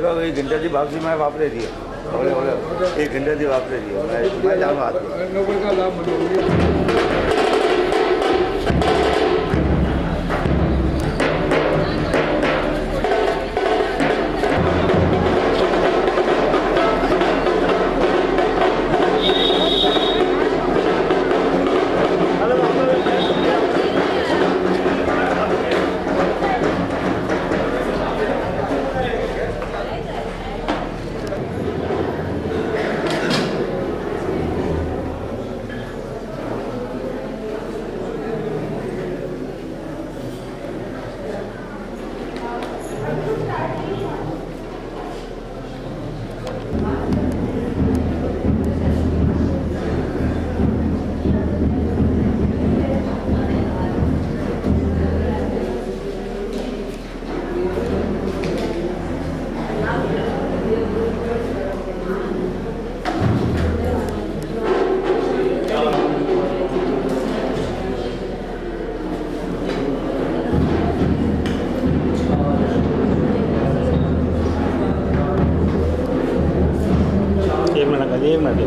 का 1 घंटा थी वापसी मैं वापस दिए बोले 1 घंटा थी वापस दिए मैं जाऊँगा आज नौकर का लाभ मिलेगा। एक मिनट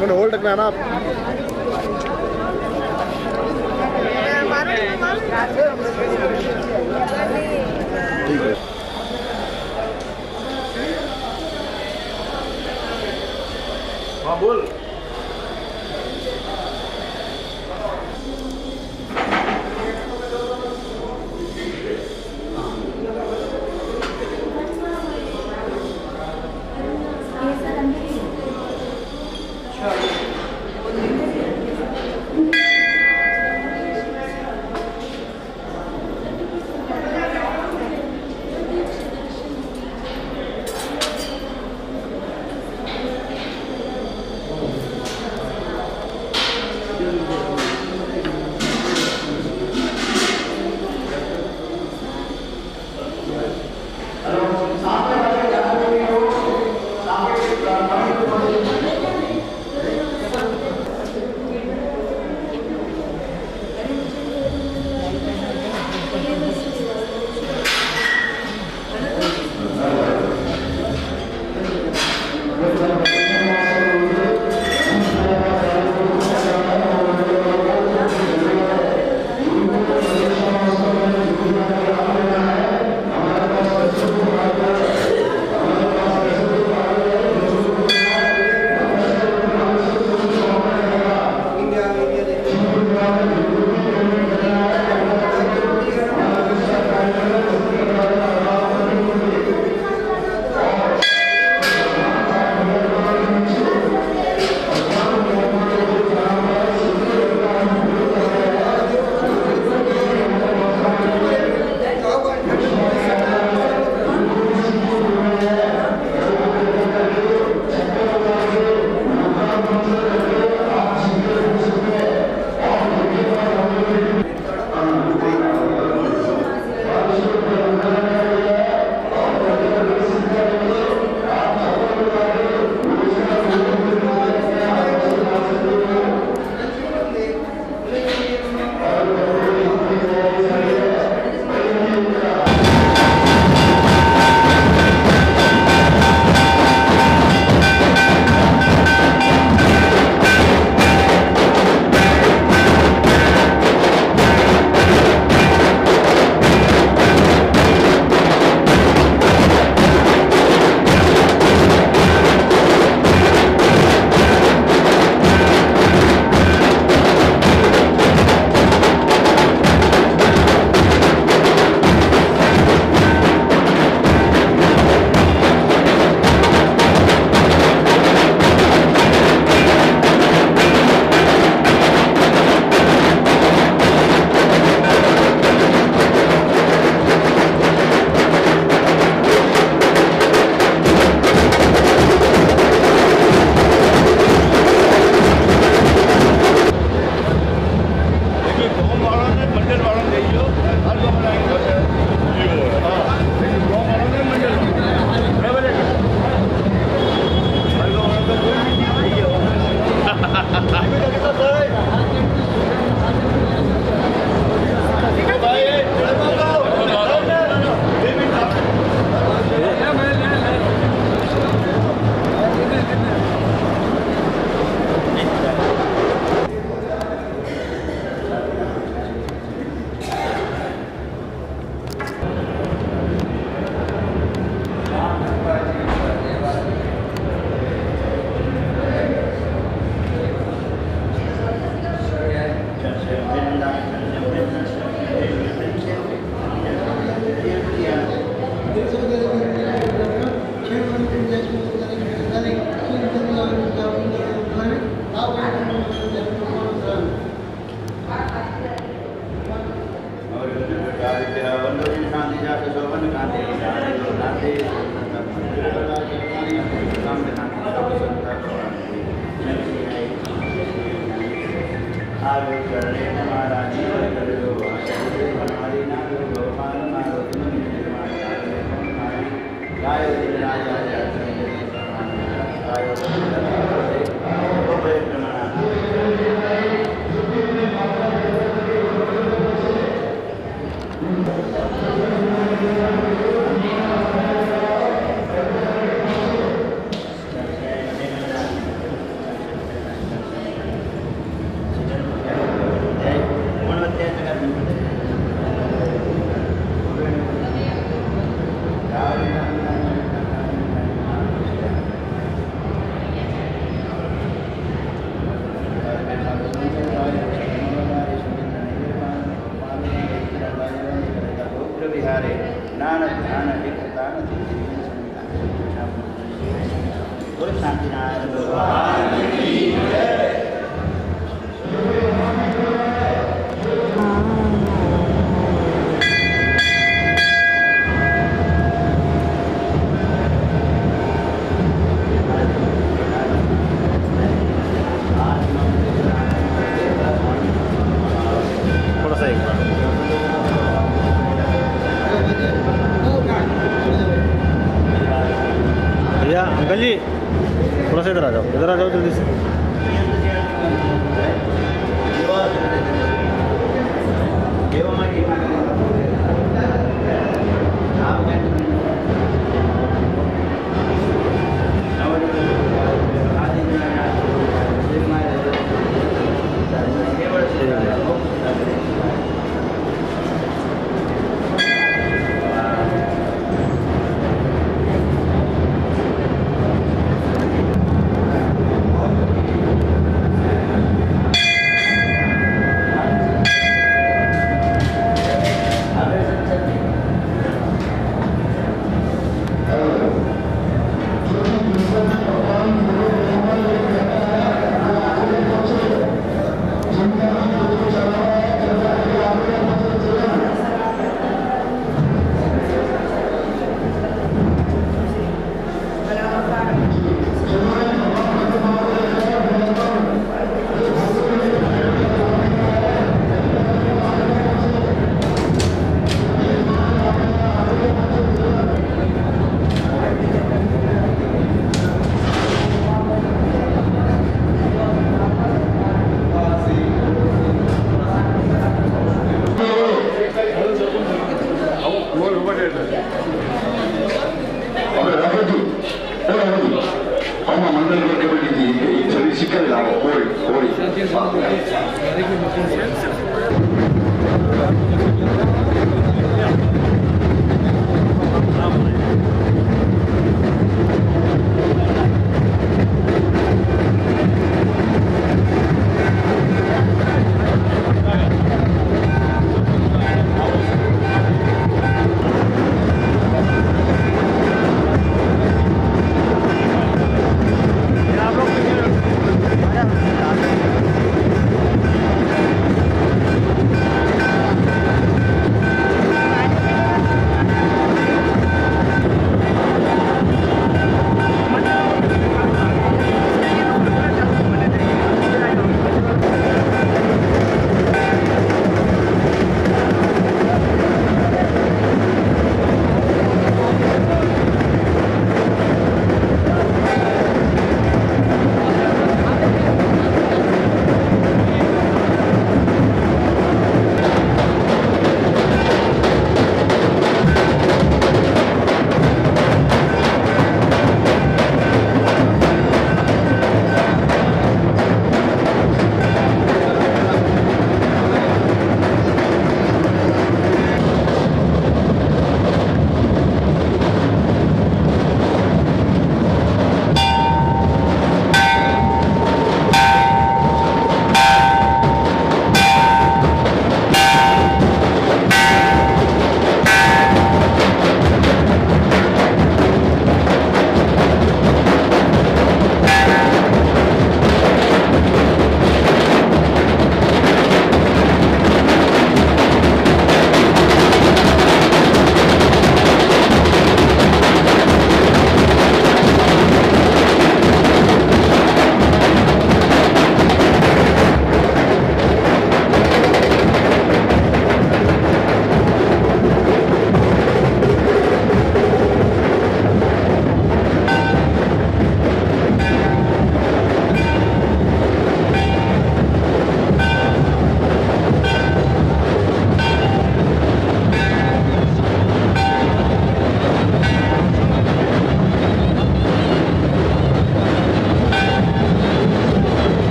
मैंने होल्ड रखना है ना आप। ठीक है। हाँ बोल। Ayo, थोड़ा सा एक बार भैया अंकल जी थोड़ा सा इधर आ जाओ जल्दी से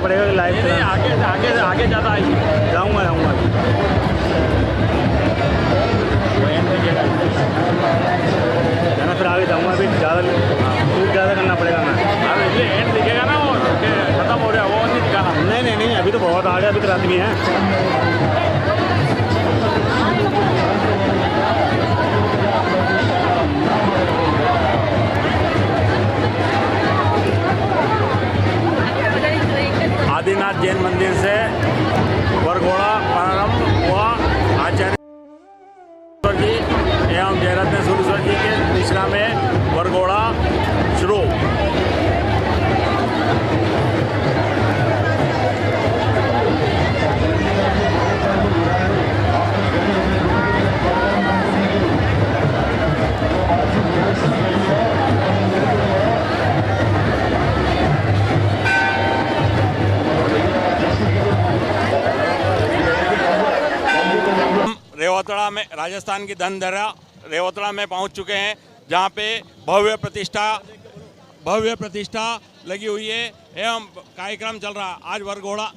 पड़ेगा कि लाइव आगे ज़्यादा आइए। जाऊँगा जाना, फिर आगे जाऊँगा। अभी ज़्यादा करना पड़ेगा ना। अब इसलिए एंड दिखेगा ना, वो कि खत्म हो रहा है, वो नहीं दिखाना। नहीं, अभी तो बहुत आगे, अभी तो रात में है। आदिनाथ जैन मंदिर से वरघोड़ा प्रारंभ हुआ। आचार्य जी एवं जयरत्न सूरेश्वर जी के निश्रा में वरघोड़ा शुरू। रेवतड़ा में, राजस्थान की धनधरा रेवतड़ा में पहुंच चुके हैं, जहां पे भव्य प्रतिष्ठा लगी हुई है एवं कार्यक्रम चल रहा है। आज वरघोड़ा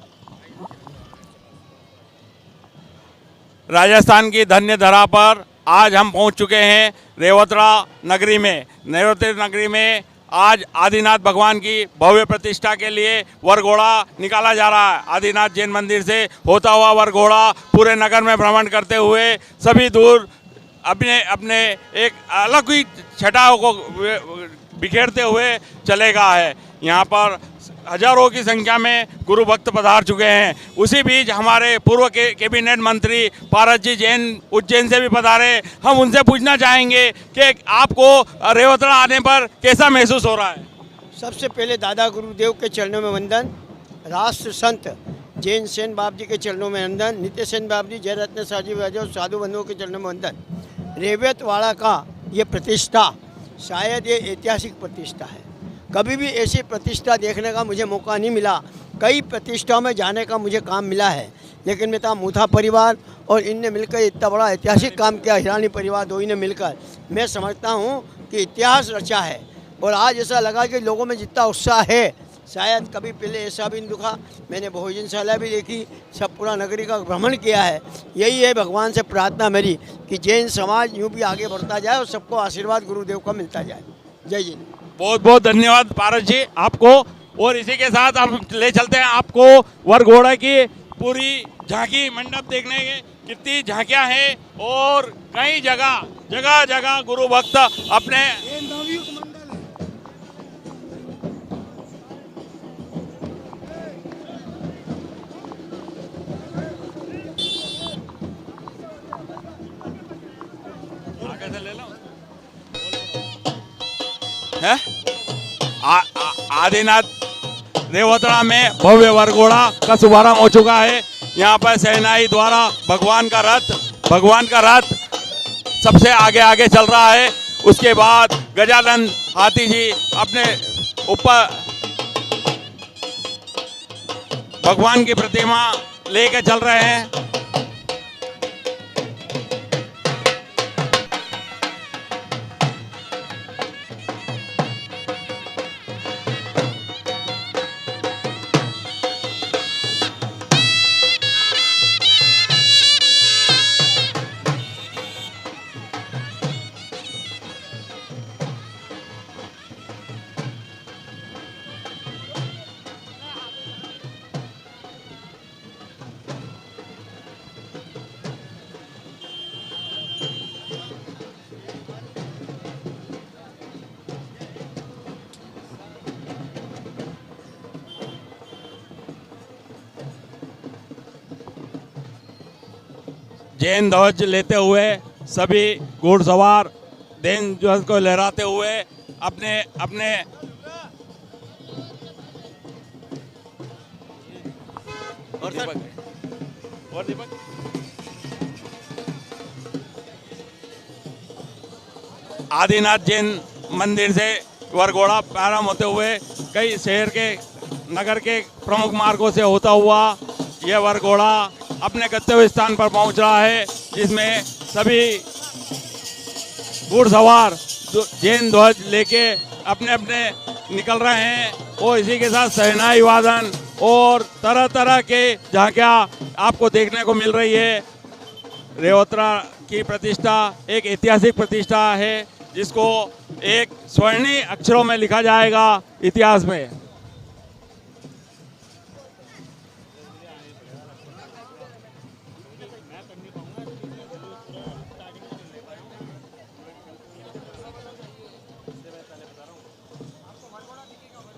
राजस्थान की धन्य धरा पर आज हम पहुंच चुके हैं रेवतड़ा नगरी में। रेवतड़ा नगरी में आज आदिनाथ भगवान की भव्य प्रतिष्ठा के लिए वरघोड़ा निकाला जा रहा है। आदिनाथ जैन मंदिर से होता हुआ वरघोड़ा पूरे नगर में भ्रमण करते हुए सभी दूर अपने अपने एक अलग ही छटाओं को बिखेरते हुए चलेगा है। यहाँ पर हजारों की संख्या में गुरु भक्त पधार चुके हैं। उसी बीच हमारे पूर्व कैबिनेट मंत्री पारस जी जैन उज्जैन से भी पधारे। हम उनसे पूछना चाहेंगे कि आपको रेवतड़ा आने पर कैसा महसूस हो रहा है। सबसे पहले दादा गुरुदेव के चरणों में वंदन, राष्ट्र संत जैन सेन बाब जी के चरणों में वंदन, नित्य सेन बाब जी, जयरत्न साजी और साधु बंधुओं के चरणों में वंदन। रेवतवाड़ा का ये प्रतिष्ठा शायद ये ऐतिहासिक प्रतिष्ठा है। कभी भी ऐसी प्रतिष्ठा देखने का मुझे मौका नहीं मिला। कई प्रतिष्ठाओं में जाने का मुझे काम मिला है, लेकिन मेरा मूथा परिवार और इनने मिलकर इतना बड़ा ऐतिहासिक काम किया, हिरानी परिवार दो ही ने मिलकर, मैं समझता हूँ कि इतिहास रचा है। और आज ऐसा लगा कि लोगों में जितना उत्साह है शायद कभी पहले ऐसा भी नहीं दिखा। मैंने भोजनशाला भी देखी, सब पूरा नगरी का भ्रमण किया है। यही है भगवान से प्रार्थना मेरी कि जैन समाज यूँ भी आगे बढ़ता जाए और सबको आशीर्वाद गुरुदेव का मिलता जाए। जय जैन। बहुत बहुत धन्यवाद पारस जी आपको। और इसी के साथ हम ले चलते हैं आपको वरघोड़ा की पूरी झांकी मंडप देखने के। कितनी झांकियां हैं और कई जगह गुरु भक्त अपने आगे से ले लो है। आदिनाथ रेवतड़ा में भव्य वरघोड़ा का शुभारंभ हो चुका है। यहाँ पर सेनाई द्वारा भगवान का रथ सबसे आगे चल रहा है। उसके बाद गजानन हाथी जी अपने ऊपर भगवान की प्रतिमा लेकर चल रहे हैं। जैन ध्वज लेते हुए सभी घुड़सवार जैन ध्वज को लहराते हुए अपने अपने और दीपक आदिनाथ जैन मंदिर से वरघोड़ा प्रारंभ होते हुए कई शहर के नगर के प्रमुख मार्गों से होता हुआ यह वरघोड़ा अपने गंतव्य स्थान पर पहुंच रहा है, जिसमें सभी घुड़सवार जैन ध्वज लेके अपने अपने निकल रहे हैं। और इसी के साथ शहनाई वादन और तरह तरह के झांकियाँ आपको देखने को मिल रही है। रेवत्रा की प्रतिष्ठा एक ऐतिहासिक प्रतिष्ठा है जिसको एक स्वर्णीय अक्षरों में लिखा जाएगा इतिहास में।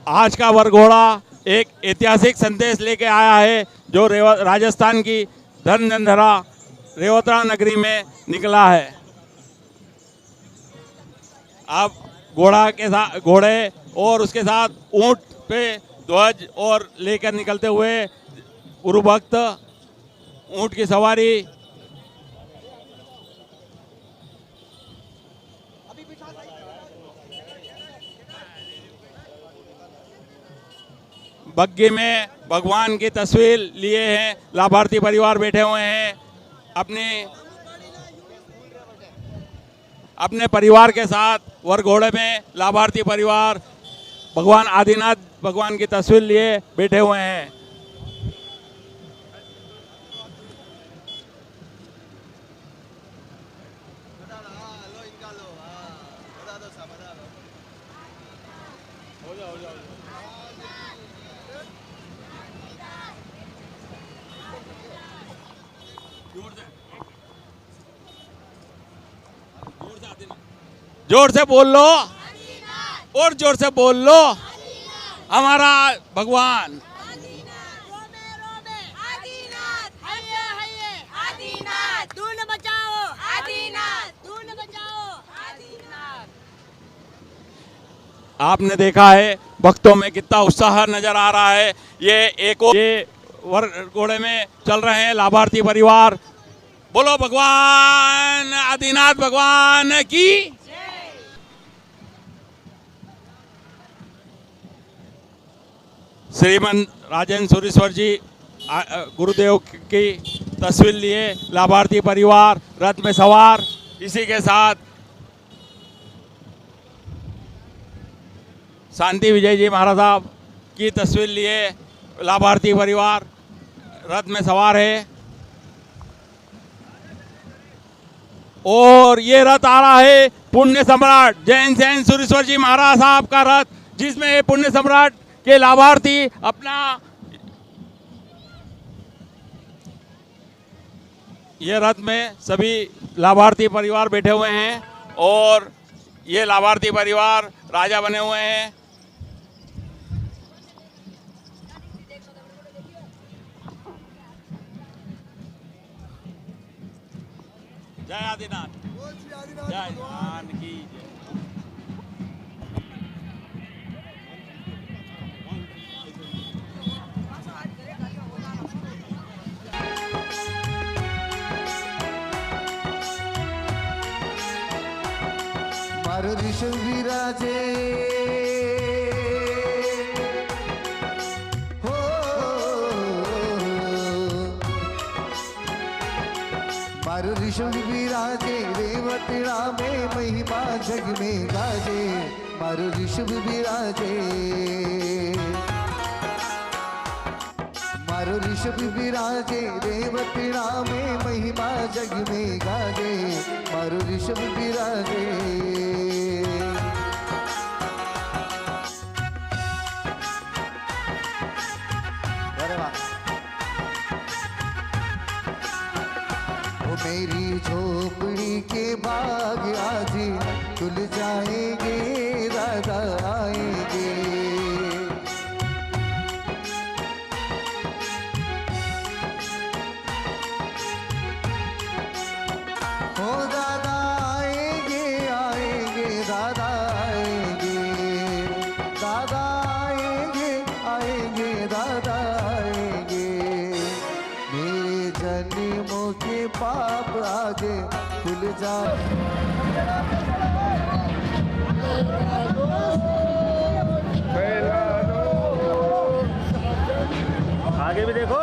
आज का वरघोड़ा एक ऐतिहासिक संदेश लेके आया है जो राजस्थान की धरा रेवत्रा नगरी में निकला है। अब घोड़े और उसके साथ ऊंट पे ध्वज और लेकर निकलते हुए गुरु भक्त ऊंट की सवारी। बग्घी में भगवान की तस्वीर लिए हैं, लाभार्थी परिवार बैठे हुए हैं अपने परिवार के साथ। वरघोड़े में लाभार्थी परिवार भगवान आदिनाथ भगवान की तस्वीर लिए बैठे हुए हैं। जोर से बोल लो और जोर से बोल लो हमारा भगवान। आपने देखा है भक्तों में कितना उत्साह नजर आ रहा है। ये वरघोड़े में चल रहे हैं लाभार्थी परिवार। बोलो भगवान आदिनाथ भगवान की। श्रीमंत राजेंद्र सूरीश्वर जी गुरुदेव की तस्वीर लिए लाभार्थी परिवार रथ में सवार। इसी के साथ शांति विजय जी महाराज साहब की तस्वीर लिए लाभार्थी परिवार रथ में सवार है। और ये रथ आ रहा है पुण्य सम्राट जैन सेन सूरीश्वर जी महाराज साहब का रथ, जिसमें पुण्य सम्राट के लाभार्थी अपना ये रथ में सभी लाभार्थी परिवार बैठे हुए हैं और ये लाभार्थी परिवार राजा बने हुए हैं। जय आदिनाथ, जय आदिनाथ की जय। मारो ऋषभ विराजे हो, मारो ऋषभ विराजे रेवतरा में महिमा जग में गाजे। मारो ऋषभ विराजे, मारो ऋषभ विराजे रेवतरा में महिमा जग में गाजे। मारो ऋषभ विराजे, वो मेरी झोपड़ी के बाग आज खुल जाएंगे, राधा आएंगे। हो दादा आएंगे, आएंगे दादा आएंगे, दादा आएंगे, आएंगे दादा आएंगे। मेरे जन्मों के पाप आगे खुल जाए। आगे भी देखो।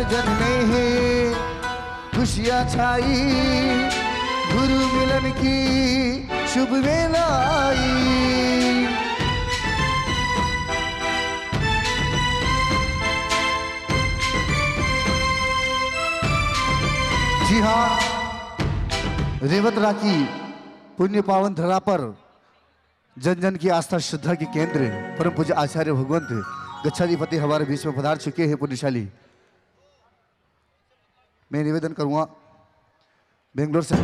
जन में है खुशियाँ छाई, गुरु मिलन की शुभ वेला आई। जी हाँ, रेवतरा की पुण्य पावन धरा पर जन जन की आस्था श्रद्धा के केंद्र परम पूज्य आचार्य भगवंत गच्छाधिपति हमारे बीच में पधार चुके हैं पुण्यशाली। मैं निवेदन करूंगा बेंगलोर से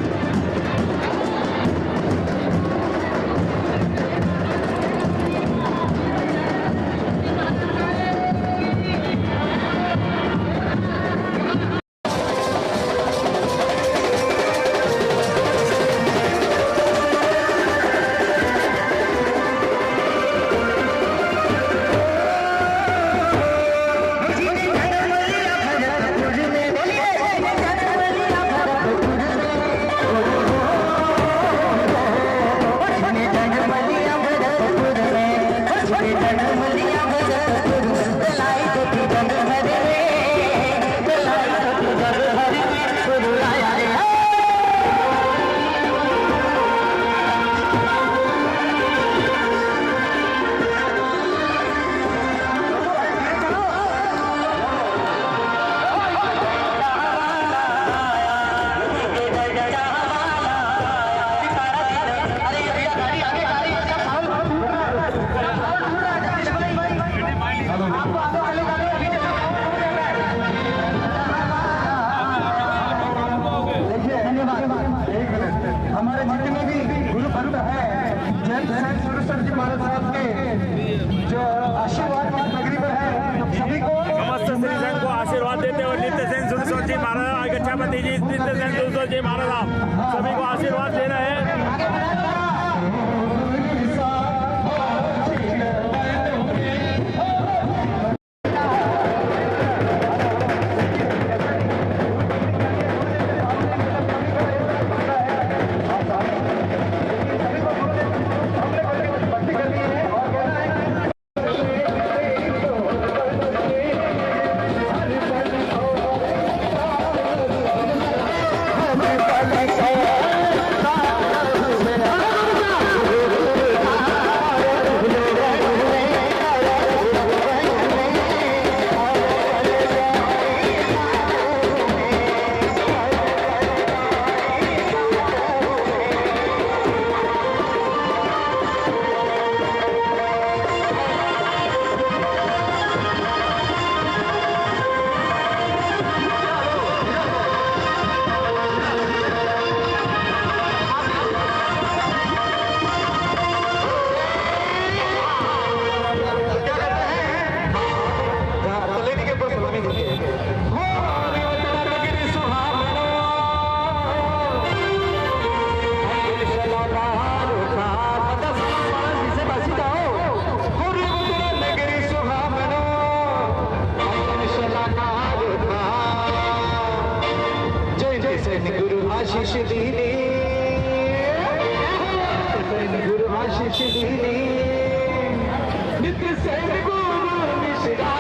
जी महाराज आप सभी को आशीर्वाद दे रहे हैं। आशीष दीनी, गुरु आशीष दीनी, नित्य सेन गुरु मिश्रा।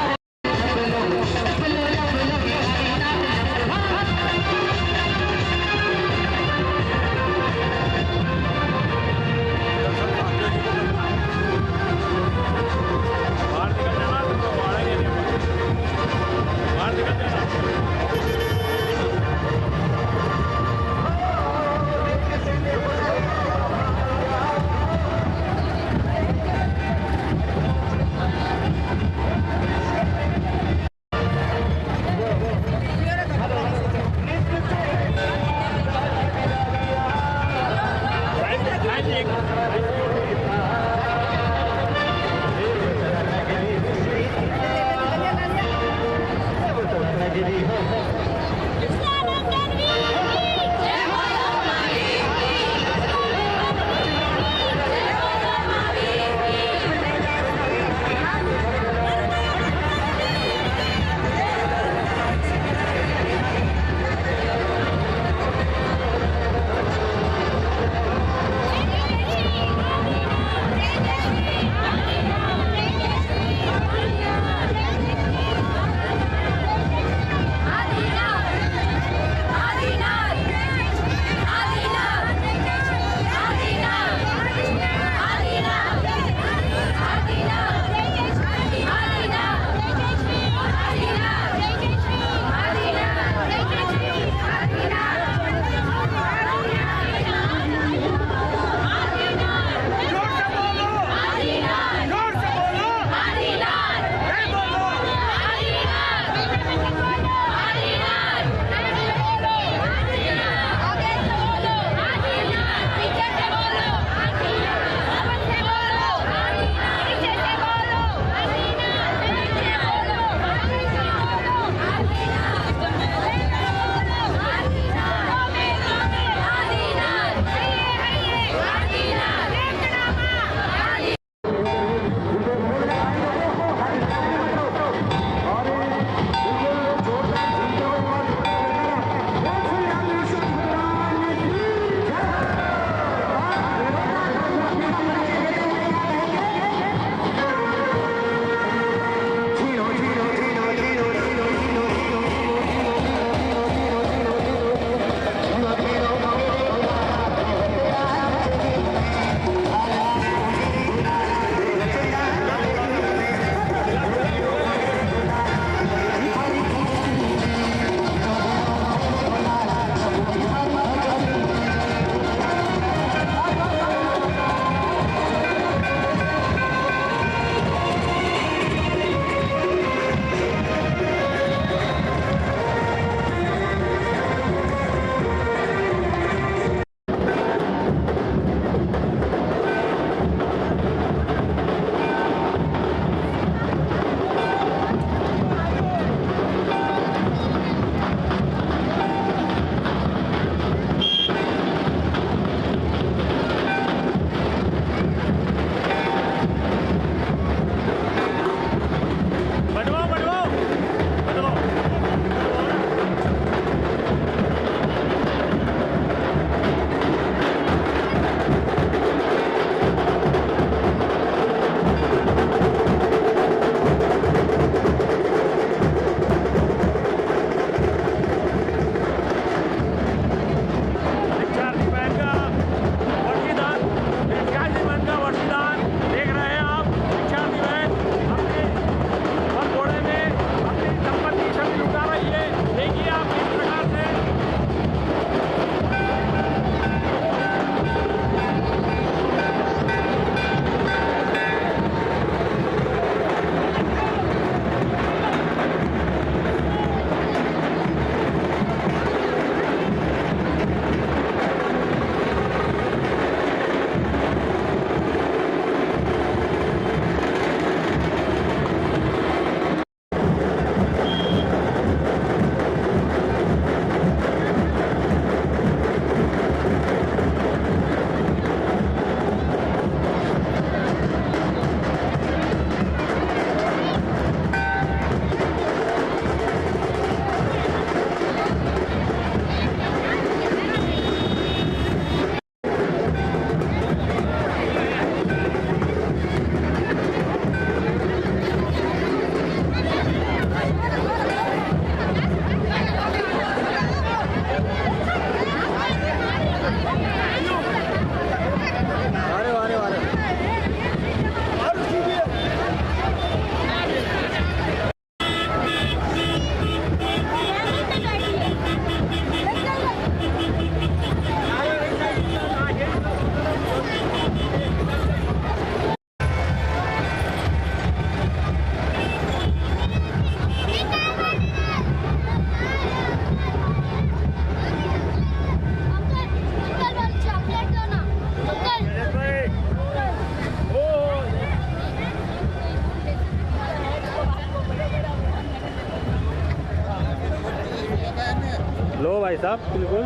भाई साहब बिल्कुल।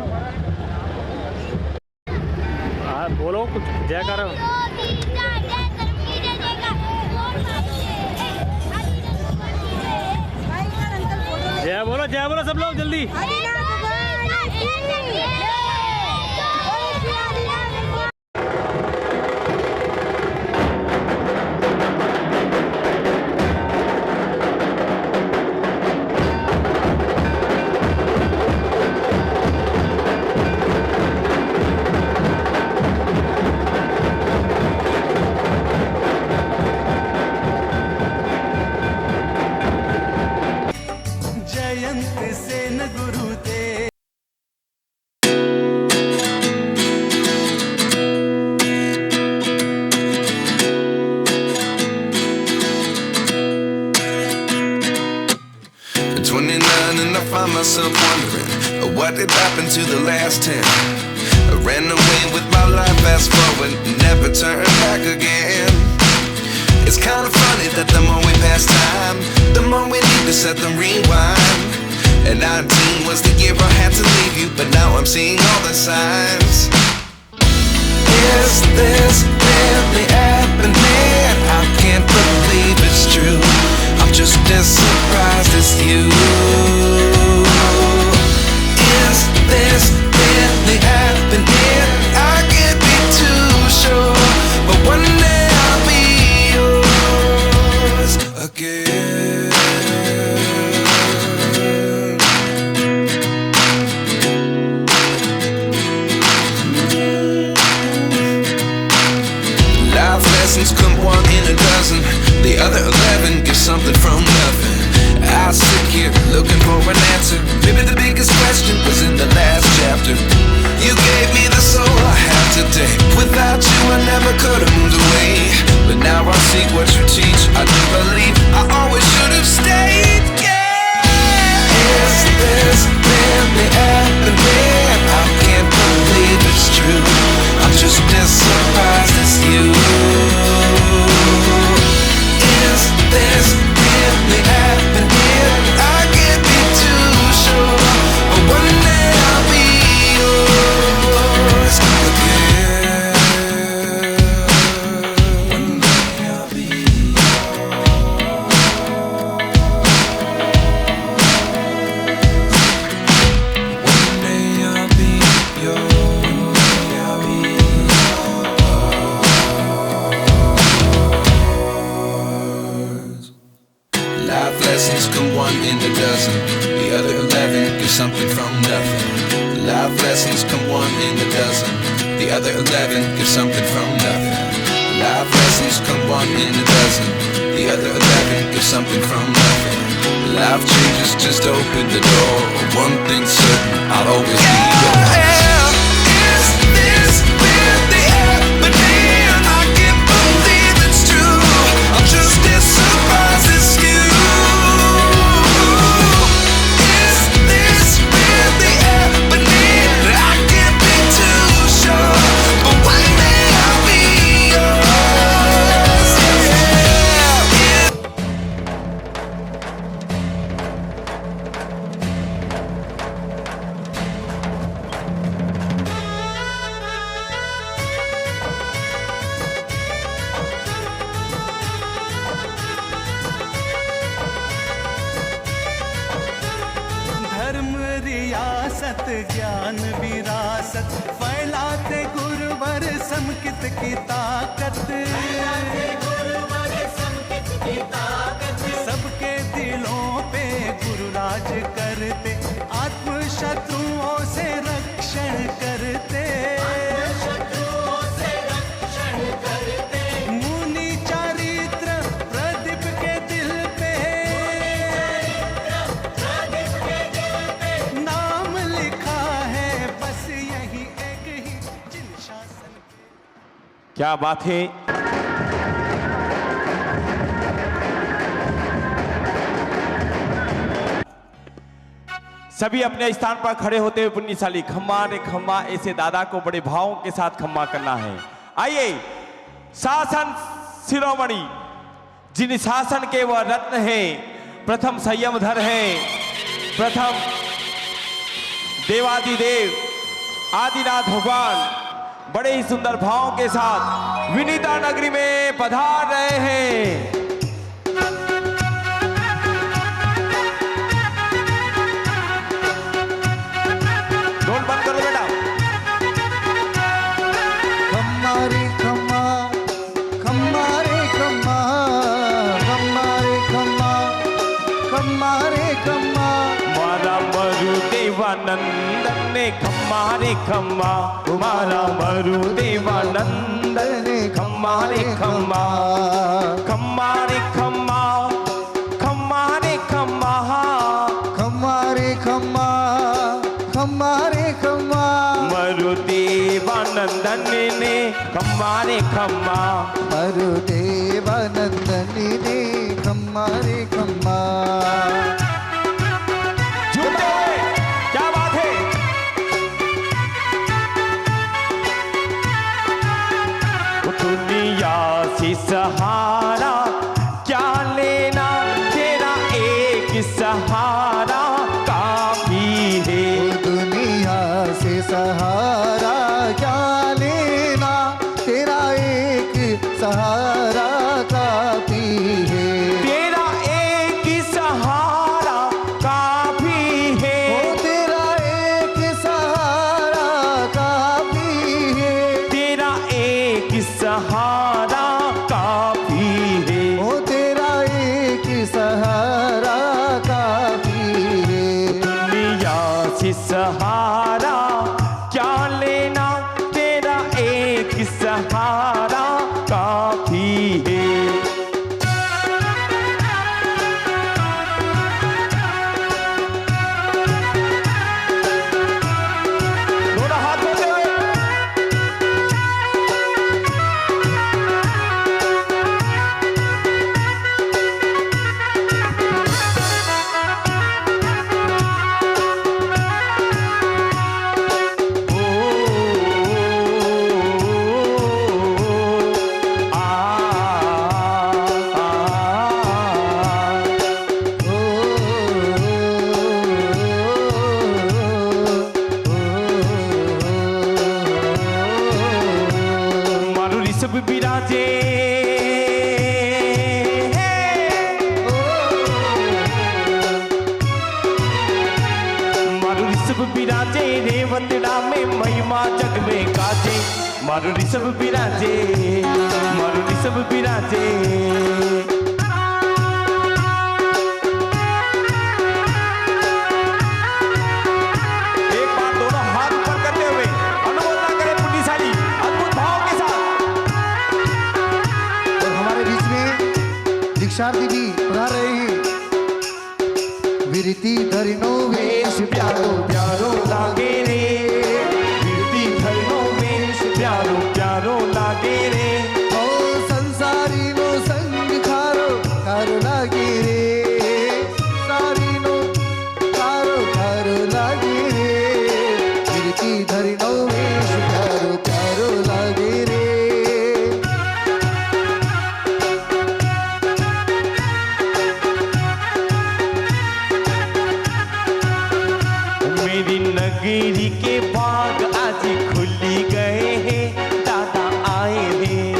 हाँ बोलो कुछ जय करो। जय बोलो सब लोग जल्दी। Find myself wondering what did happen to the last 10. I ran away with my life, fast forward, never turn back again. It's kind of funny that the more we pass time, the more we need to set the rewind. And 19 was the year I had to leave you, but now I'm seeing all the signs. Is this really happening? I can't believe it's true. I'm just as surprised as you. Is this really happening? I can't be too sure, but one day I'll be yours again. Life lessons come one in a dozen. The other 11 give something from nothing. I sit here looking for an answer. Maybe the biggest question was in the last chapter. You gave me the soul I have today. Without you I never could have moved away. But now I see what you teach. I do believe I always should have stayed. Yeah. Is this really happening? I can't believe it's true. I'm just as surprised as you. Is this really happening? I can't be too sure, but one day I'll be yours again. One day I'll be One day I'll be yours. Life lessons come one in a dozen. The other 11 give something from nothing. Life lessons come one in a dozen. The other 11 give something from nothing. Life lessons come one in a dozen. The other 11 give something from nothing. Life changes just open the door. One thing's certain, I'll always be yours. Is this really happening? I can't believe it's true. I'm just as surprised as you. Is this really happening? I can't be too sure, but one day I'll be yours. Yeah. धर्म रियासत ज्ञान विरासत फैलाते गुरुवर समकित की ताकत। सबके दिलों पे गुरु राज करते, आत्म शत्रुओं से रक्षण करते। मुनि चरित्र प्रदीप के दिल पे नाम लिखा है, बस यही एक ही जिन शासन। क्या बात है। सभी अपने स्थान पर खड़े होते हुए पुण्यशाली खम्मा रे खम्मा ऐसे दादा को बड़े भावों के साथ खम्मा करना है। आइए शासन शिरोमणि जिन शासन के वह रत्न है, प्रथम संयमधर है, प्रथम देवादिदेव आदिनाथ भगवान बड़े ही सुंदर भाव के साथ विनीता नगरी में पधार रहे हैं। ढोल बंद करो बेटा। खम्मा रे खम्मा, खम्मा रे खम्मा, खम्मा रे खम्मा, खम्मा रे खम्मा। मारा मरु देवानंदन ने खम्मा रे खम्मा, मारा मरु देवानंदन ने खम्मा रे खम्मा, खम्मा रे खम्मा, खम्मा रे खम्मा, खम्मा रे खम्मा, खम्मा रे खम्मा। मरु देवानंदन ने खम्मा रे खम्मा, मरु देवानंदनी ने खम्मा रे खम्मा। झूमते हुए क्या बात है। दुनिया से सहारा क्या लेना, तेरा एक सहारा काफी है। दुनिया से सहारा क्या लेना, तेरा एक सहारा काफी है। तेरा एक सहारा काफी है। ओ तेरा एक सहारा काफी है। तेरा एक सहारा काफी है। ओ तेरा एक सहारा काफी है। दुनिया से सहारा क्या लेना, तेरा एक सहारा काफी है। दोनों हाथ होते हुए मारू ऋषभ विराजे, मारू ऋषभ विराजे, रेवतड़ा में महिमा जग में गाजे। मारू ऋषभ विराजे, मारू ऋषभ विराजे। एक बार दोनों हाथ ऊपर करते हुए अनुमोदना करें पुण्यशाली अद्भुत भाव के साथ। और हमारे बीच में दीक्षार्थी भी पधार रहे हैं। विरती धरिनो वेश प्यारो प्यारो लागे रे, कीर्ति धरनो वेश प्यारो प्यारो लागे रे। ओ संसारी नो संग खारो खारो लागे रे। सारी नो खारो खारो लागे रे। विरती धरिनो वेश प्यारो प्यारो लागे रे। मेरी नगरी के बाग आज खुली गए हैं, दादा आए हैं।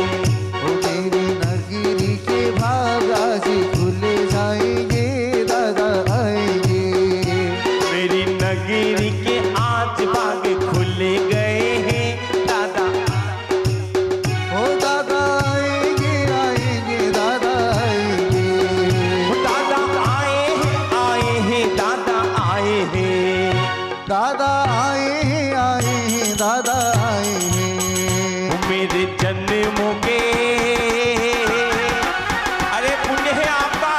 ओ मेरी नगरी के भाग आज खुले जाएंगे, दादा आएंगे। मेरी नगरी के आज बाग खुले गए हैं, दादा। ओ दादा आएंगे आएंगे, दादा आएंगे। दादा आए हैं दादा आए हैं। दादा आए हैं दादा आए हैं। मेरे जन्मों के अरे पुण्य है आपका,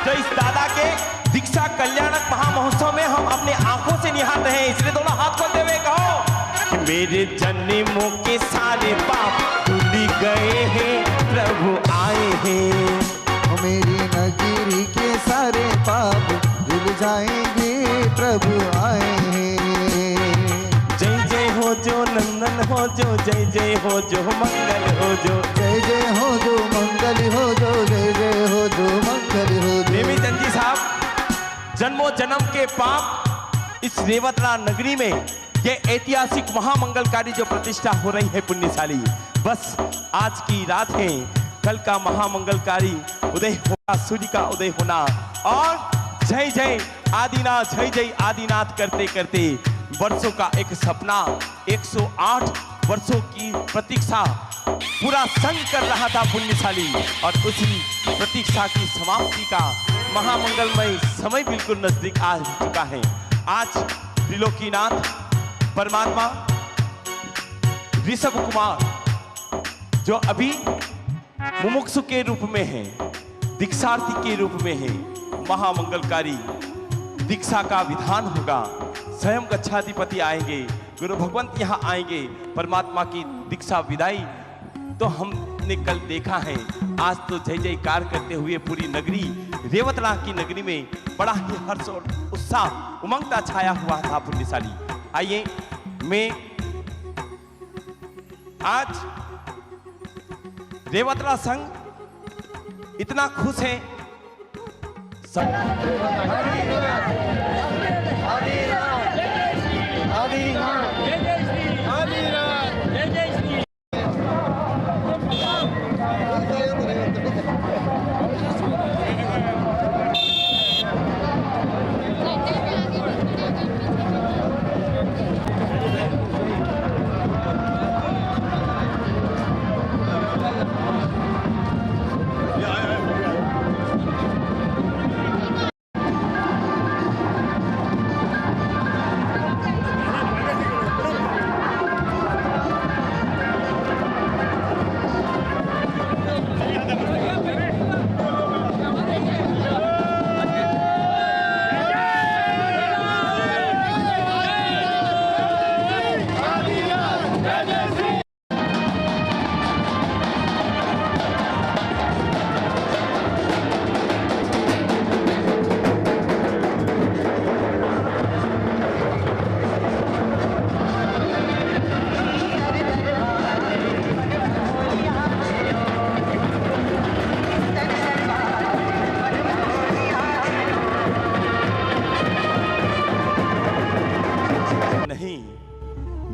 जो इस दादा के दीक्षा कल्याणक महामहोत्सव में हम अपने आंखों से निहार रहे हैं। इसलिए दोनों हाथ खोलते हुए कहो, मेरे जन्मों के सारे पाप धुल गए हैं, प्रभु आए हैं। मेरी नगरी के सारे पाप धुल जाएंगे, प्रभु आए हैं। जय जय हो जो नंदन हो जो, जय जय हो जो मंगल हो जो। जय जय हो जो मंगल हो जो, जय जय हो जो मंगल हो जो। देवी चंद जी साहब, जन्मों जन्म के पाप इस रेवतरा नगरी में ये ऐतिहासिक महामंगलकारी जो प्रतिष्ठा हो रही है पुण्यशाली, बस आज की रात है, कल का महामंगलकारी उदय होगा, सूर्य का उदय होना और जय जय आदिनाथ, जय जय आदिनाथ करते करते वर्षों का एक सपना, 108 वर्षों की प्रतीक्षा पूरा संग कर रहा था पुण्यशाली, और उसी प्रतीक्षा की समाप्ति का महामंगलमय समय बिल्कुल नजदीक आ चुका है। आज त्रिलोकीनाथ परमात्मा ऋषभ कुमार जो अभी मुमुक्षु के रूप में है, दीक्षार्थी के रूप में है, महामंगलकारी दीक्षा का विधान होगा। स्वयं गच्छाधिपति आएंगे, गुरु भगवंत यहाँ आएंगे, परमात्मा की दीक्षा विदाई तो हमने कल देखा है। आज तो जय जयकार करते हुए पूरी नगरी रेवतरा की नगरी में बड़ा ही हर्ष और उत्साह उमंगता छाया हुआ था पुण्यशाली। आइए, मैं आज रेवतरा संघ इतना खुश है,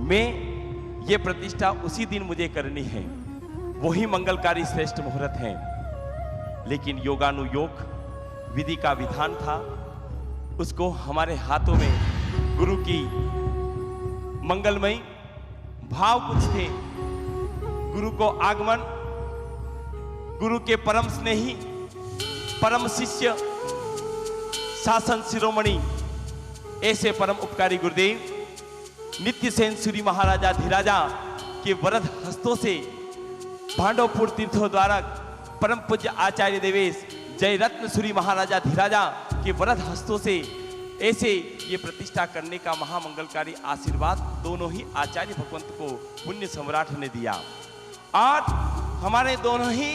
मैं ये प्रतिष्ठा उसी दिन मुझे करनी है, वही मंगलकारी श्रेष्ठ मुहूर्त है, लेकिन योगानुयोग विधि का विधान था, उसको हमारे हाथों में गुरु की मंगलमय भाव कुछ थे। गुरु को आगमन, गुरु के परम स्नेही परम शिष्य शासन शिरोमणि ऐसे परम उपकारी गुरुदेव नित्यसेन सूरी महाराजा धीराजा के वरद हस्तों से भांडवपुर तीर्थोद्वारक परम पूज्य आचार्य देवेश जय रत्न सूरी महाराजा धीराजा के वरद हस्तों से ऐसे ये प्रतिष्ठा करने का महामंगलकारी आशीर्वाद दोनों ही आचार्य भगवंत को पुण्य सम्राट ने दिया। और हमारे दोनों ही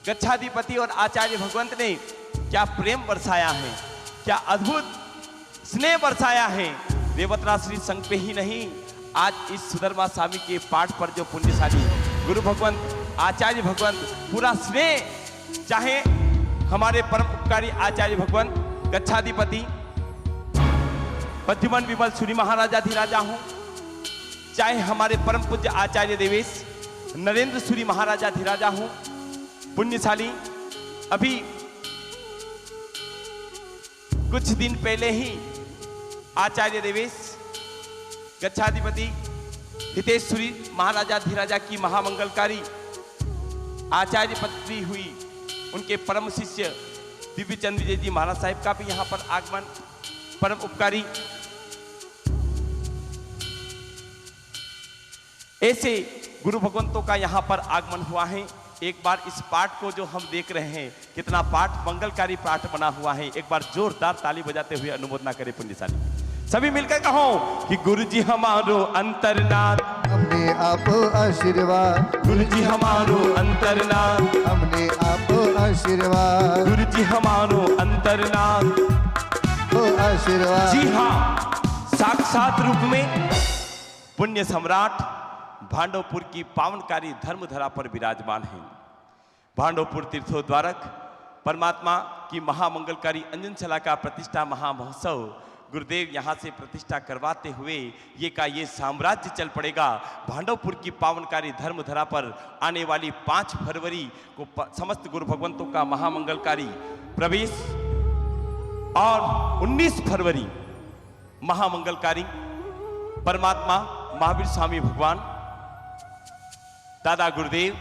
गच्छाधिपति और आचार्य भगवंत ने क्या प्रेम बरसाया है, क्या अद्भुत स्नेह बरसाया है। रेवतरा श्री संघ पे ही नहीं, आज इस सुधर्मा स्वामी के पाठ पर जो पुण्यशाली गुरु भगवंत आचार्य भगवंत पूरा स्नेह, चाहे हमारे परम उपकारी आचार्य भगवंत गच्छाधिपति पद्मन विमल सूरी महाराजा धीराजा हो, चाहे हमारे परम पूज्य आचार्य देवेश नरेंद्र सूरी महाराजा धीराजा हो, पुण्यशाली अभी कुछ दिन पहले ही आचार्य देवेश गच्छाधिपति हितेश सूरी महाराजा धीराजा की महामंगलकारी आचार्य पदवी हुई, उनके परम शिष्य दिव्य चंद विजय जी महाराज साहिब का भी यहाँ पर आगमन, परम उपकारी ऐसे गुरु भगवंतों का यहाँ पर आगमन हुआ है। एक बार इस पाठ को जो हम देख रहे हैं, कितना पाठ मंगलकारी पाठ बना हुआ है, एक बार जोरदार ताली बजाते हुए अनुमोदना करें पुण्यशाली। सभी मिलकर कहो कि गुरु जी हमारो अंतरनाथ, हमने आप आशीर्वाद, गुरु जी हमारो अंतरनाथ, हमने आप आशीर्वाद, गुरु जी हमारो अंतरनाथ, ओ आशीर्वाद। जी हाँ, साक्षात रूप में पुण्य सम्राट भांडवपुर की पावनकारी धर्मधरा पर विराजमान है। भांडवपुर तीर्थोद्वारक परमात्मा की महामंगलकारी अंजनशला का प्रतिष्ठा महामहोत्सव गुरुदेव यहाँ से प्रतिष्ठा करवाते हुए ये साम्राज्य चल पड़ेगा। भांडवपुर की पावनकारी धर्मधरा पर आने वाली 5 फरवरी को समस्त गुरु भगवंतों का महामंगलकारी प्रवेश और 19 फरवरी महामंगलकारी परमात्मा महावीर स्वामी भगवान दादा गुरुदेव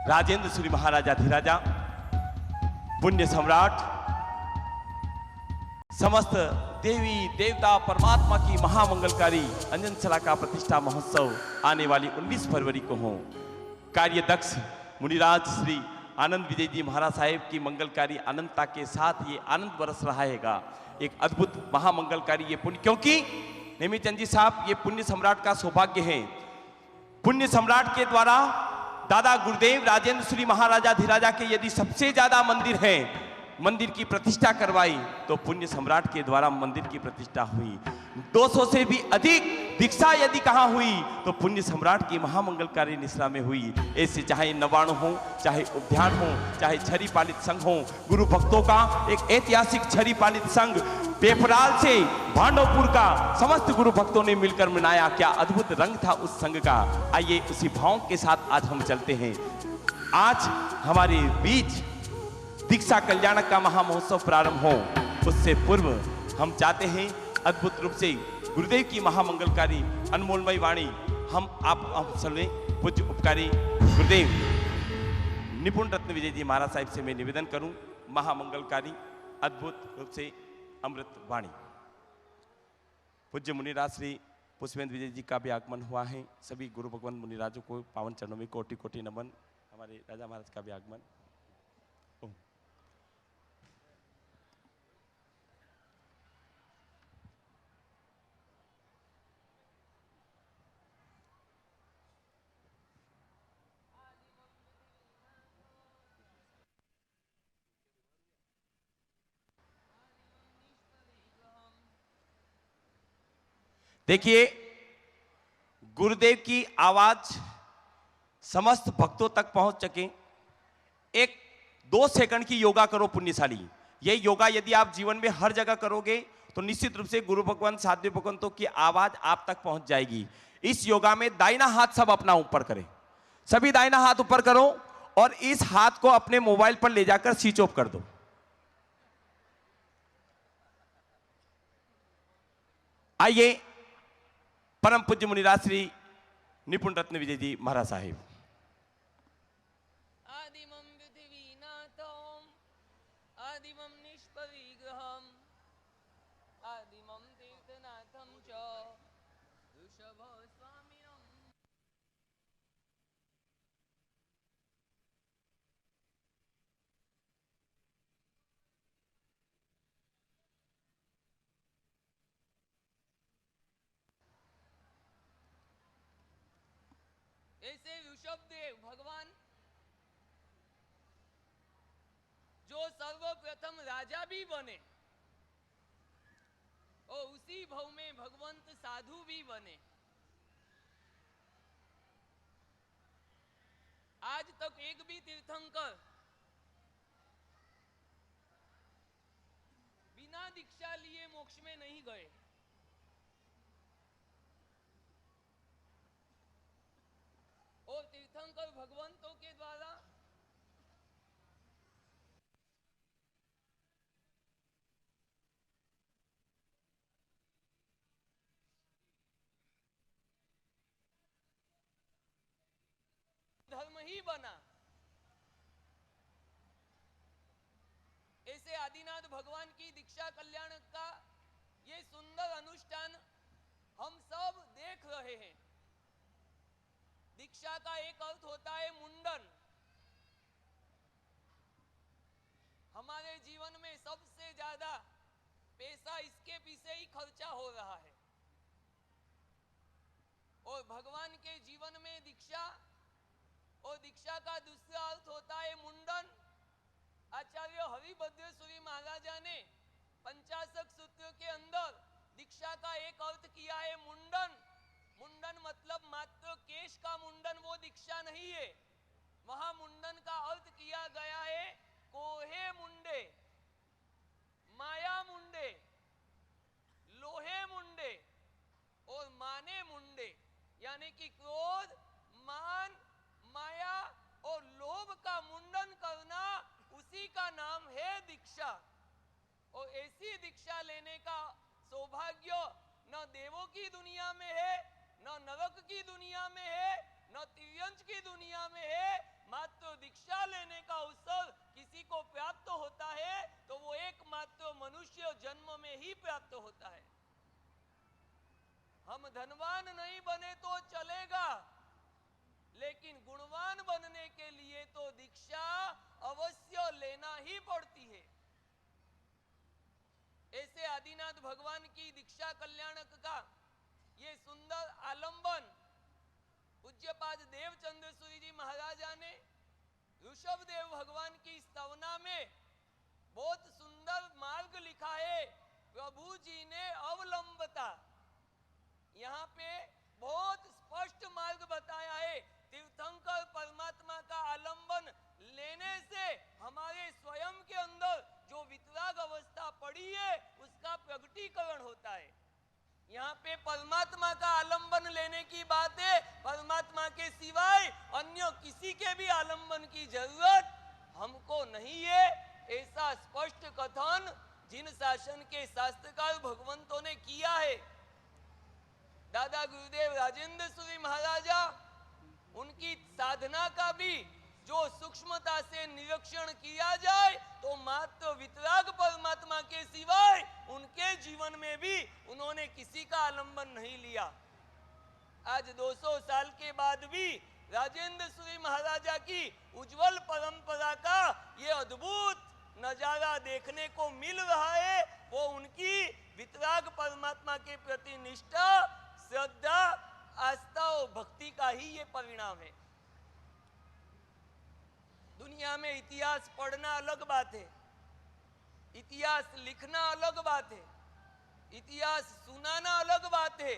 राजेंद्र श्री महाराजाधिराजा पुण्य सम्राट समस्त देवी देवता परमात्मा की महामंगलकारी अंजनशला का प्रतिष्ठा महोत्सव आने वाली 19 फरवरी को हो। कार्यदक्ष मुनिराज श्री आनंद विजय जी महाराज साहेब की मंगलकारी अनंतता के साथ ये आनंद बरस रहा हैगा। एक अद्भुत महामंगलकारी ये पुण्य, क्योंकि नेमीचंद जी साहब ये पुण्य सम्राट का सौभाग्य है। पुण्य सम्राट के द्वारा दादा गुरुदेव राजेंद्र श्री महाराजाधिराजा के यदि सबसे ज्यादा मंदिर है, मंदिर की प्रतिष्ठा करवाई तो पुण्य सम्राट के द्वारा मंदिर की प्रतिष्ठा हुई। 200 से भी अधिक दीक्षा यदि कहाँ हुई तो पुण्य सम्राट की महामंगलकारी निश्रा में हुई। ऐसे चाहे नवाण हो, चाहे उद्यान हो, चाहे छरी पालित संघ हो, गुरु भक्तों का एक ऐतिहासिक छरी पालित संघ पेपराल से भांडवपुर का समस्त गुरु भक्तों ने मिलकर मनाया। क्या अद्भुत रंग था उस संघ का। आइए उसी भाव के साथ आज हम चलते हैं। आज हमारे बीच दीक्षा कल्याणक का महामहोत्सव प्रारंभ हो, उससे पूर्व हम चाहते हैं अद्भुत रूप से गुरुदेव की महामंगलकारी अनमोलमय वाणी हम सर्वे पूज्य उपकारी गुरुदेव निपुण रत्न विजय जी महाराज साहिब से मैं निवेदन करूं, महामंगलकारी अद्भुत रूप से अमृत वाणी। पूज्य मुनिराज श्री पुष्पेंद्र विजय जी का भी आगमन हुआ है। सभी गुरु भगवान मुनिराजों को पावन चरणों में कोटि कोटि नमन। हमारे राजा महाराज का भी आगमन। देखिए, गुरुदेव की आवाज समस्त भक्तों तक पहुंच सके। 1-2 सेकंड की योगा करो पुण्यशाली। ये योगा यदि आप जीवन में हर जगह करोगे तो निश्चित रूप से गुरु भगवान साध्य भगवंतों की आवाज आप तक पहुंच जाएगी। इस योगा में दाहिना हाथ सब अपना ऊपर करें, सभी दाहिना हाथ ऊपर करो और इस हाथ को अपने मोबाइल पर ले जाकर स्विच ऑफ कर दो। आइए परम पूज्य मुनिराज श्री निपुण रत्न विजय जी महाराज साहिब। आदिमं पृथ्वीनाथं आदिमं निष्परिग्रहं आदिमं तीर्थनाथं च वृषभस्वामिनम्। ऐसे ऋषभदेव भगवान जो सर्वप्रथम राजा भी बने और उसी भव में भगवंत साधु भी बने। आज तक एक भी तीर्थंकर बिना दीक्षा लिए मोक्ष में नहीं गए। और तीर्थंकर भगवंतों के द्वारा धर्म ही बना। ऐसे आदिनाथ भगवान की दीक्षा कल्याण का ये सुंदर अनुष्ठान हम सब देख रहे हैं। दीक्षा का एक अर्थ होता है मुंडन। हमारे जीवन में सबसे ज्यादा पैसा इसके पीछे ही खर्चा हो रहा है और भगवान के जीवन में दीक्षा और दीक्षा का दूसरा अर्थ होता है मुंडन। आचार्य हरिभद्रेश्वरी महाराजा ने पंचाशक सूत्र के अंदर दीक्षा का एक अर्थ किया है मुंडन। मुंडन मतलब मात्र केश का मुंडन वो दीक्षा नहीं है। वहां मुंडन का अर्थ किया गया है कोहे मुंडे, माया मुंडे, माने मुंडे, यानी कि क्रोध, मान, माया और लोभ का मुंडन करना, उसी का नाम है दीक्षा। और ऐसी दीक्षा लेने का सौभाग्य न देवों की दुनिया में है, न नरक की दुनिया में है, न तिर्यंच की दुनिया में है। मात्र दीक्षा लेने का अवसर किसी को प्राप्त होता है तो वो एकमात्र मनुष्य जन्म में ही प्राप्त होता है। हम धनवान नहीं बने तो चलेगा, लेकिन गुणवान बनने के लिए तो दीक्षा अवश्य लेना ही पड़ती है। ऐसे आदिनाथ भगवान की दीक्षा कल्याणक का ये सुंदर आलंबन पूज्यपाद देवचंद्र सूरी जी महाराजा ने ऋषभ देव भगवान की स्तवना में बहुत सुंदर मार्ग लिखा है। प्रभु जी ने अवलंबता, यहाँ पे बहुत स्पष्ट मार्ग बताया है। तीर्थंकर परमात्मा का आलंबन लेने से हमारे स्वयं के अंदर जो वितराग अवस्था पड़ी है उसका प्रगटीकरण होता है। यहाँ पे परमात्मा का आलंबन लेने की बात है। परमात्मा के सिवाय अन्य किसी के भी आलंबन की जरूरत हमको नहीं है, ऐसा स्पष्ट कथन जिन शासन के शास्त्रकार भगवंतों ने किया है। दादा गुरुदेव राजेंद्र सूरी महाराजा, उनकी साधना का भी जो सूक्ष्मता से निरीक्षण किया जाए तो मात्र वितराग परमात्मा के सिवाय उनके जीवन में भी उन्होंने किसी का आलंबन नहीं लिया। आज 200 साल के बाद भी राजेंद्र सूरी महाराजा की उज्जवल परंपरा का ये अद्भुत नजारा देखने को मिल रहा है। वो उनकी वितराग परमात्मा के प्रति निष्ठा, श्रद्धा, आस्था और भक्ति का ही ये परिणाम है। दुनिया में इतिहास पढ़ना अलग बात है, इतिहास लिखना अलग बात है, इतिहास सुनाना अलग बात है,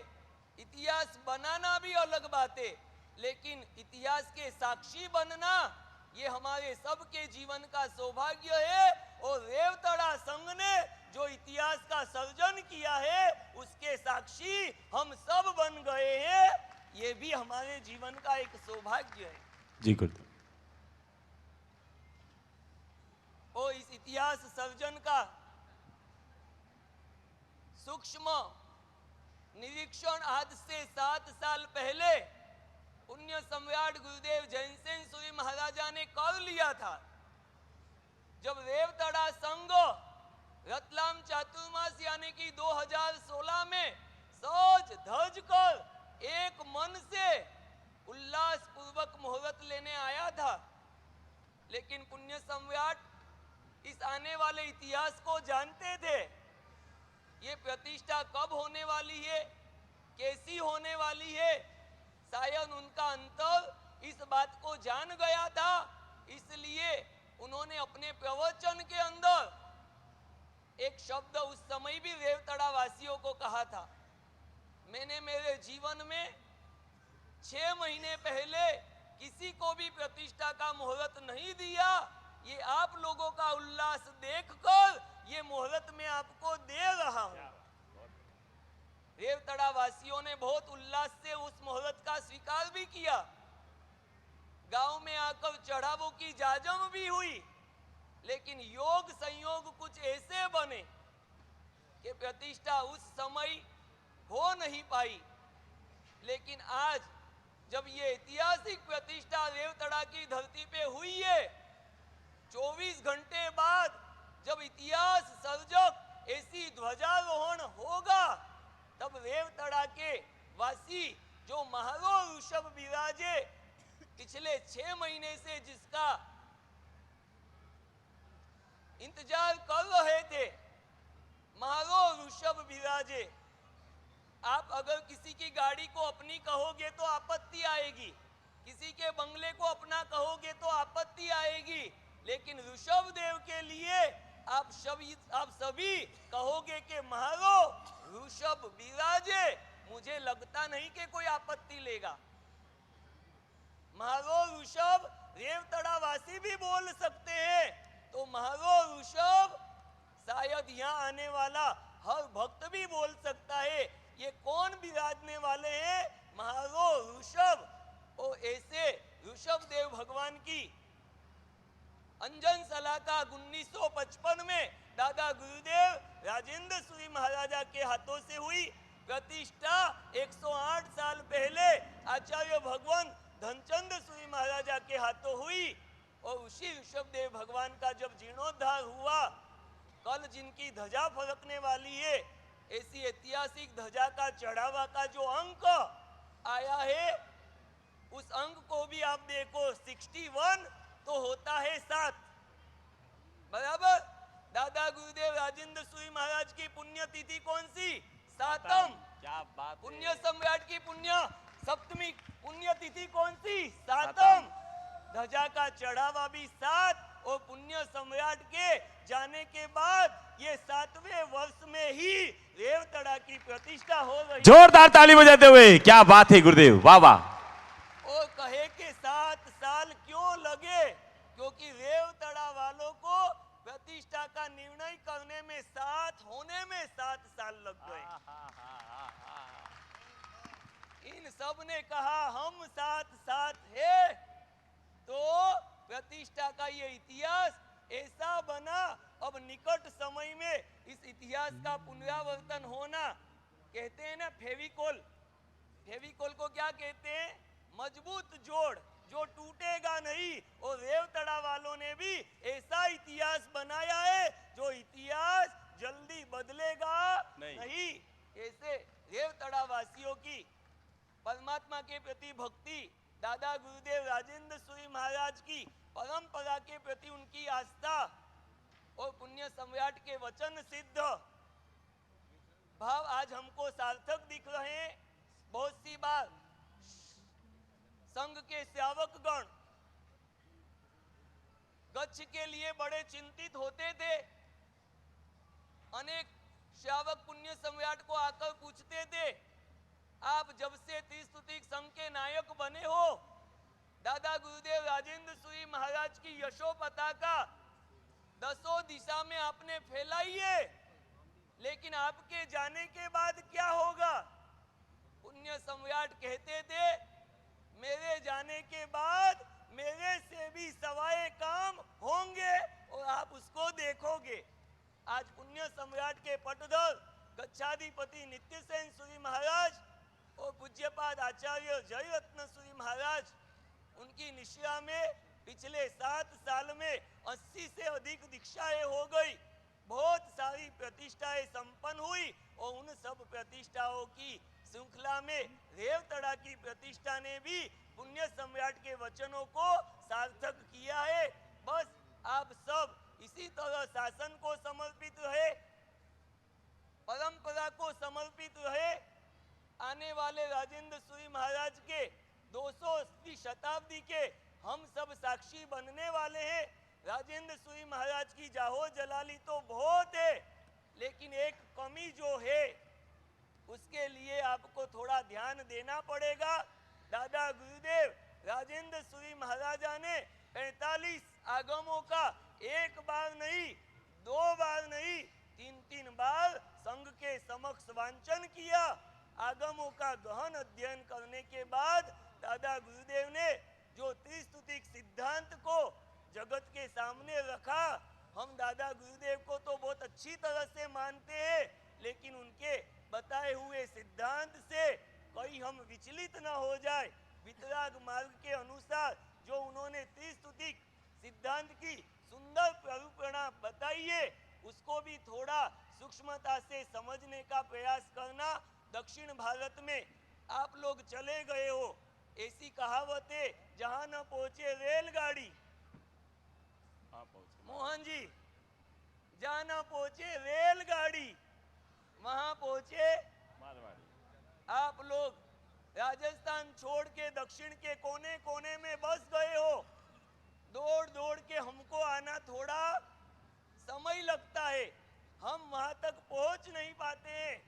इतिहास बनाना भी अलग बात है, लेकिन इतिहास के साक्षी बनना ये हमारे सबके जीवन का सौभाग्य है। और रेवतड़ा संघ ने जो इतिहास का सर्जन किया है उसके साक्षी हम सब बन गए हैं, ये भी हमारे जीवन का एक सौभाग्य है। जी गुरु। और इस इतिहास सर्जन का सूक्ष्म निरीक्षण आज से 7 साल पहले पुण्य सम्राट गुरुदेव जयसेन सूरी महाराजा ने कर लिया था। जब रेवतड़ा संघ रतलाम चातुर्मास यानी कि 2016 में सज धज कर एक मन से उल्लास पूर्वक मुहूर्त लेने आया था, लेकिन पुण्य सम्राट इस आने वाले इतिहास को जानते थे। ये प्रतिष्ठा कब होने वाली है, कैसी होने वाली है, शायद उनका अंतर इस बात को जान गया था। इसलिए उन्होंने अपने प्रवचन के अंदर एक शब्द उस समय भी रेवतड़ा वासियों को कहा था। मैंने मेरे जीवन में 6 महीने पहले किसी को भी प्रतिष्ठा का मुहूर्त नहीं दिया। ये आप लोगों का उल्लास देखकर ये मुहूर्त में आपको दे रहा हूं। रेवतड़ा वासियों ने बहुत उल्लास से उस मुहूर्त का स्वीकार भी किया। गांव में आकर चढ़ावों की जाजम भी हुई, लेकिन योग संयोग कुछ ऐसे बने कि प्रतिष्ठा उस समय हो नहीं पाई। लेकिन आज जब ये ऐतिहासिक प्रतिष्ठा रेवतड़ा की धरती पे हुई है, 24 घंटे बाद जब इतिहास सर्जक ऐसी ध्वजारोहण होगा, तब रेवतड़ा के वासी जो महारो ऋषभ विराजे, पिछले 6 महीने से जिसका इंतजार कर रहे थे, महारो ऋषभ विराजे। आप अगर किसी की गाड़ी को अपनी कहोगे तो आपत्ति आएगी, किसी के बंगले को अपना कहोगे तो आपत्ति आएगी, लेकिन ऋषभ देव के लिए आप सभी कहोगे कि महारो ऋषभ विराजे, मुझे लगता नहीं कि कोई आपत्ति लेगा। महारो ऋषभ रेवतड़ा वासी भी बोल सकते हैं, तो महारो ऋषभ शायद यहाँ आने वाला हर भक्त भी बोल सकता है ये कौन विराजने वाले हैं? महारो ऋषभ। ओ ऐसे ऋषभ देव भगवान की अंजन सलाका 1955 में दादा गुरुदेव राजेंद्र सूरी महाराजा के हाथों से हुई प्रतिष्ठा। 108 साल पहले आचार्य भगवान धनचंद सूरी महाराजा के हाथों हुई। और उसी ऋषभ देव भगवान का जब जीर्णोद्धार हुआ, कल जिनकी ध्वजा फरकने वाली है, ऐसी ऐतिहासिक ध्वजा का चढ़ावा का जो अंक आया है, उस अंक को भी आप देखो 61 तो होता है 7, बराबर। दादा गुरुदेव राजेंद्र सूरी महाराज की पुण्यतिथि कौन सी? 7म। क्या बात है। पुण्य सम्राट की पुण्य सप्तमी पुण्यतिथि कौन सी? 7म। ध्वजा का चढ़ावा भी 7 और पुण्य सम्राट के जाने के बाद ये 7वें वर्ष में ही रेवतड़ा की प्रतिष्ठा हो रही। जोरदार ताली बजाते हुए, क्या बात है गुरुदेव, वाह वाह। और कहे कि 7 साल क्यों लगे? क्योंकि रेवतड़ा वालों को प्रतिष्ठा का निर्णय करने में 7 होने में 7 साल लग गए। इन सब ने कहा हम साथ है। तो प्रतिष्ठा का ये इतिहास ऐसा बना। अब निकट समय में इस इतिहास का पुनरावर्तन होना। कहते हैं ना फेविकोल, फेविकोल को क्या कहते हैं? मजबूत जोड़ जो टूटेगा नहीं। और रेवतड़ा वालों ने भी ऐसा इतिहास बनाया है जो इतिहास जल्दी बदलेगा नहीं। कैसे? रेवतड़ा वासियों की परमात्मा के प्रति भक्ति, दादा गुरुदेव राजेंद्र सूरी महाराज की परंपरा के प्रति उनकी आस्था और पुण्य सम्राट के वचन सिद्ध भाव आज हमको सार्थक दिख रहे हैं। बहुत सी बार संघ के सेवक गण गच्छ के लिए बड़े चिंतित होते थे। अनेक सेवक पुण्य सम्राट को आकर पूछते थे, आप जब से त्रिस्तुतिक संघ के नायक बने हो, दादा गुरुदेव राजेंद्र सूरी महाराज की यशो पताका 10 दिशा में आपने फैलाई है, लेकिन आपके जाने के बाद क्या होगा? पुण्य सम्राट कहते थे, मेरे जाने के बाद मेरे से भी सवाए काम होंगे और आप उसको देखोगे। आज पुण्य सम्राट के पटधर गच्छाधिपति नित्यसेन सूरी महाराज और पूज्यपाद आचार्य जयरत्न सूरी महाराज, उनकी निश्रा में पिछले 7 साल में 80 से अधिक दीक्षाएं हो गई। बहुत सारी प्रतिष्ठाएं संपन्न हुई और उन सब प्रतिष्ठाओं की श्रृंखला में रेवतड़ा की प्रतिष्ठा ने भी पुण्य सम्राट के वचनों को सार्थक किया है। बस आप सब इसी तरह शासन को समर्पित रहे, परंपरा को समर्पित रहे। आने वाले राजेंद्र सूरी महाराज के 200वीं शताब्दी के हम सब साक्षी बनने वाले हैं। राजेंद्र सूरी महाराज की जाहो जलाली तो बहुत है, लेकिन एक कमी जो है उसके लिए आपको थोड़ा ध्यान देना पड़ेगा। दादा गुरुदेव राजेंद्र सूरी महाराजा ने 45 आगमों का एक बार नहीं, 2 बार नहीं, 3 बार संघ के समक्ष वांचन किया। आगमों का गहन अध्ययन करने के बाद दादा गुरुदेव ने जो त्रिस्तुतिक सिद्धांत को जगत के सामने रखा, हम दादा गुरुदेव को तो बहुत अच्छी तरह से मानते हैं, लेकिन उनके बताए हुए सिद्धांत से कहीं हम विचलित न हो जाए। वितराग मार्ग के अनुसार जो उन्होंने त्रिस्तुतिक सिद्धांत की सुंदर प्ररूपणा बताई है, उसको भी थोड़ा सूक्ष्मता से समझने का प्रयास करना। दक्षिण भारत में आप लोग चले गए हो, ऐसी कहावत है, जहां न पहुंचे रेलगाड़ी, मोहन जी, जहां न पहुंचे रेलगाड़ी वहां पहुंचे मारवाड़ी। आप लोग राजस्थान छोड़ के दक्षिण के कोने कोने में बस गए हो। दौड़ दौड़ के हमको आना थोड़ा समय लगता है, हम वहां तक पहुंच नहीं पाते हैं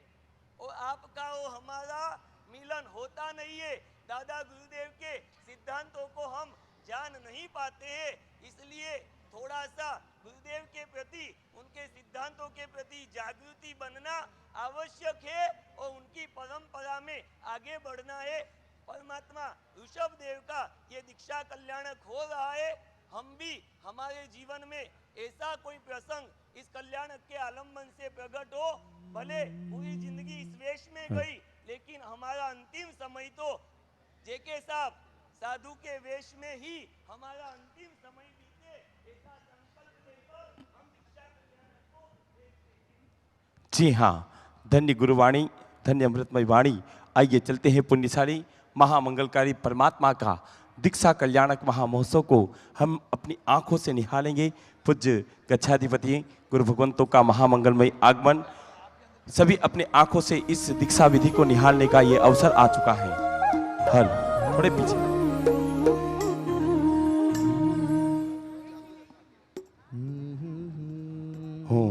और आपका वो हमारा मिलन होता नहीं है। दादा गुरुदेव के सिद्धांतों को हम जान नहीं पाते हैं, इसलिए थोड़ा सा गुरुदेव के प्रति, उनके सिद्धांतों के प्रति जागृति बनना आवश्यक है और उनकी परंपरा में आगे बढ़ना है। परमात्मा ऋषभ देव का ये दीक्षा कल्याणक हो रहा है। हम भी हमारे जीवन में ऐसा कोई प्रसंग इस कल्याणक के आलम्बन से प्रकट हो, भले पूरी जिंदगी इस वेश में गई, लेकिन हमारा अंतिम समय तो जेके साहब साधु के वेश में ही हमारा अंतिम समय बीते, ऐसा संकल्प लेकर हम दीक्षा कल्याणक को देखते हैं। जी हाँ, धन्य गुरुवाणी, धन्य अमृतमय वाणी। आइए चलते हैं पुण्यशाली महामंगलकारी परमात्मा का दीक्षा कल्याणक महामहोत्सव को हम अपनी आंखों से निहालेंगे। पूज्य गच्छाधिपति गुरु भगवंतों का महामंगलमय आगमन, सभी अपने आंखों से इस दीक्षा विधि को निहालने का ये अवसर आ चुका है। हल थोड़े पीछे हो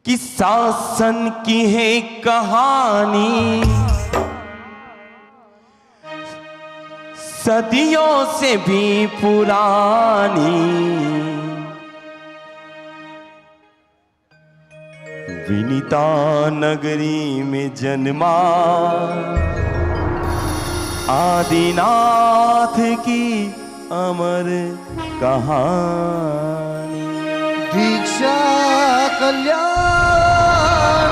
कि शासन की है कहानी, सदियों से भी पुरानी, विनीता नगरी में जन्मा आदिनाथ की अमर कहानी। दीक्षा कल्याण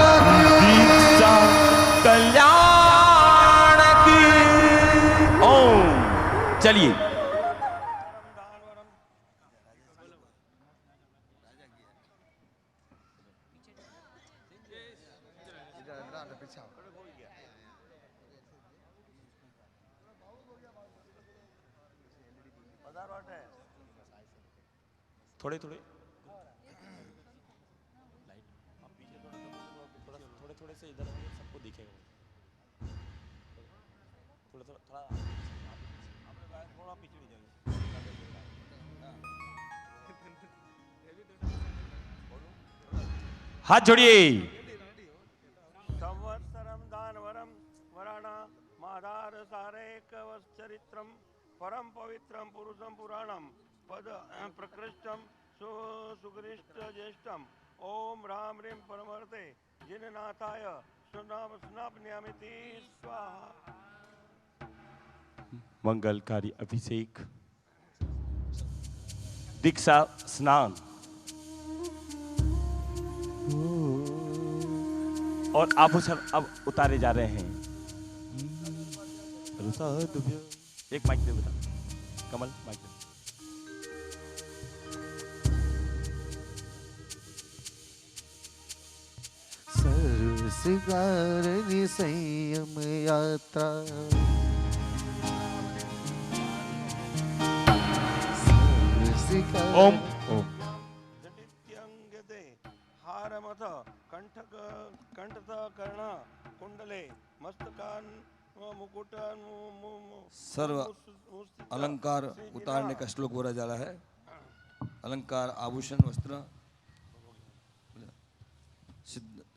दीक्षा कल्याण की। ओम चलिए थोड़े थोड़े थोड़े थोड़े से इधर सबको दिखेगा। थोड़ा थोड़ा थोड़ा थोड़ा पीछे जाइए। हाथ जोड़िए। संवत्सरम दानवरम वराणा माधार सारेक वत्सरित्रम परम पवित्रम पुरुषम पुराणम पद प्रकृष्टम सुगृष्ट ज्येष्ठम ओम राम ह्रीं परमर्थे जिननाथाय स्नापयामिति स्वाहा। मंगलकारी अभिषेक, दीक्षा स्नान और आभूषण अब उतारे जा रहे हैं। एक माइक दे बेटा, कमल माइक दे। सर्वसिगारणी संयम यात्रा, ओम जटित्यंगते हारमथ कंठक कंठत कर्ण कुंडले मस्तकान मुकुट सर्व अलंकार उतारने का श्लोक बोला जा रहा है। अलंकार आभूषण वस्त्र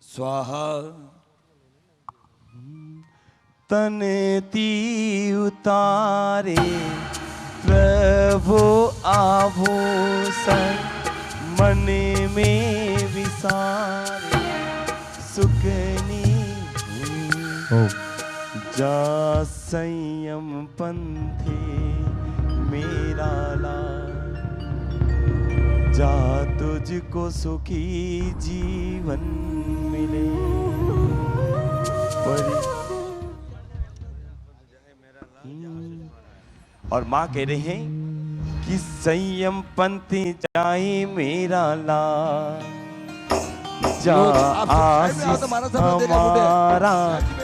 स्वाहा। तनती उतारे प्रभु आभूषण, मन में विसारे सुकनी जा संयम पंथे मेरा लाल, जा तुझको सुखी जीवन मिले। और माँ कह रहे हैं कि संयम पंथी जाए मेरा लाल, जा आशीष हमारा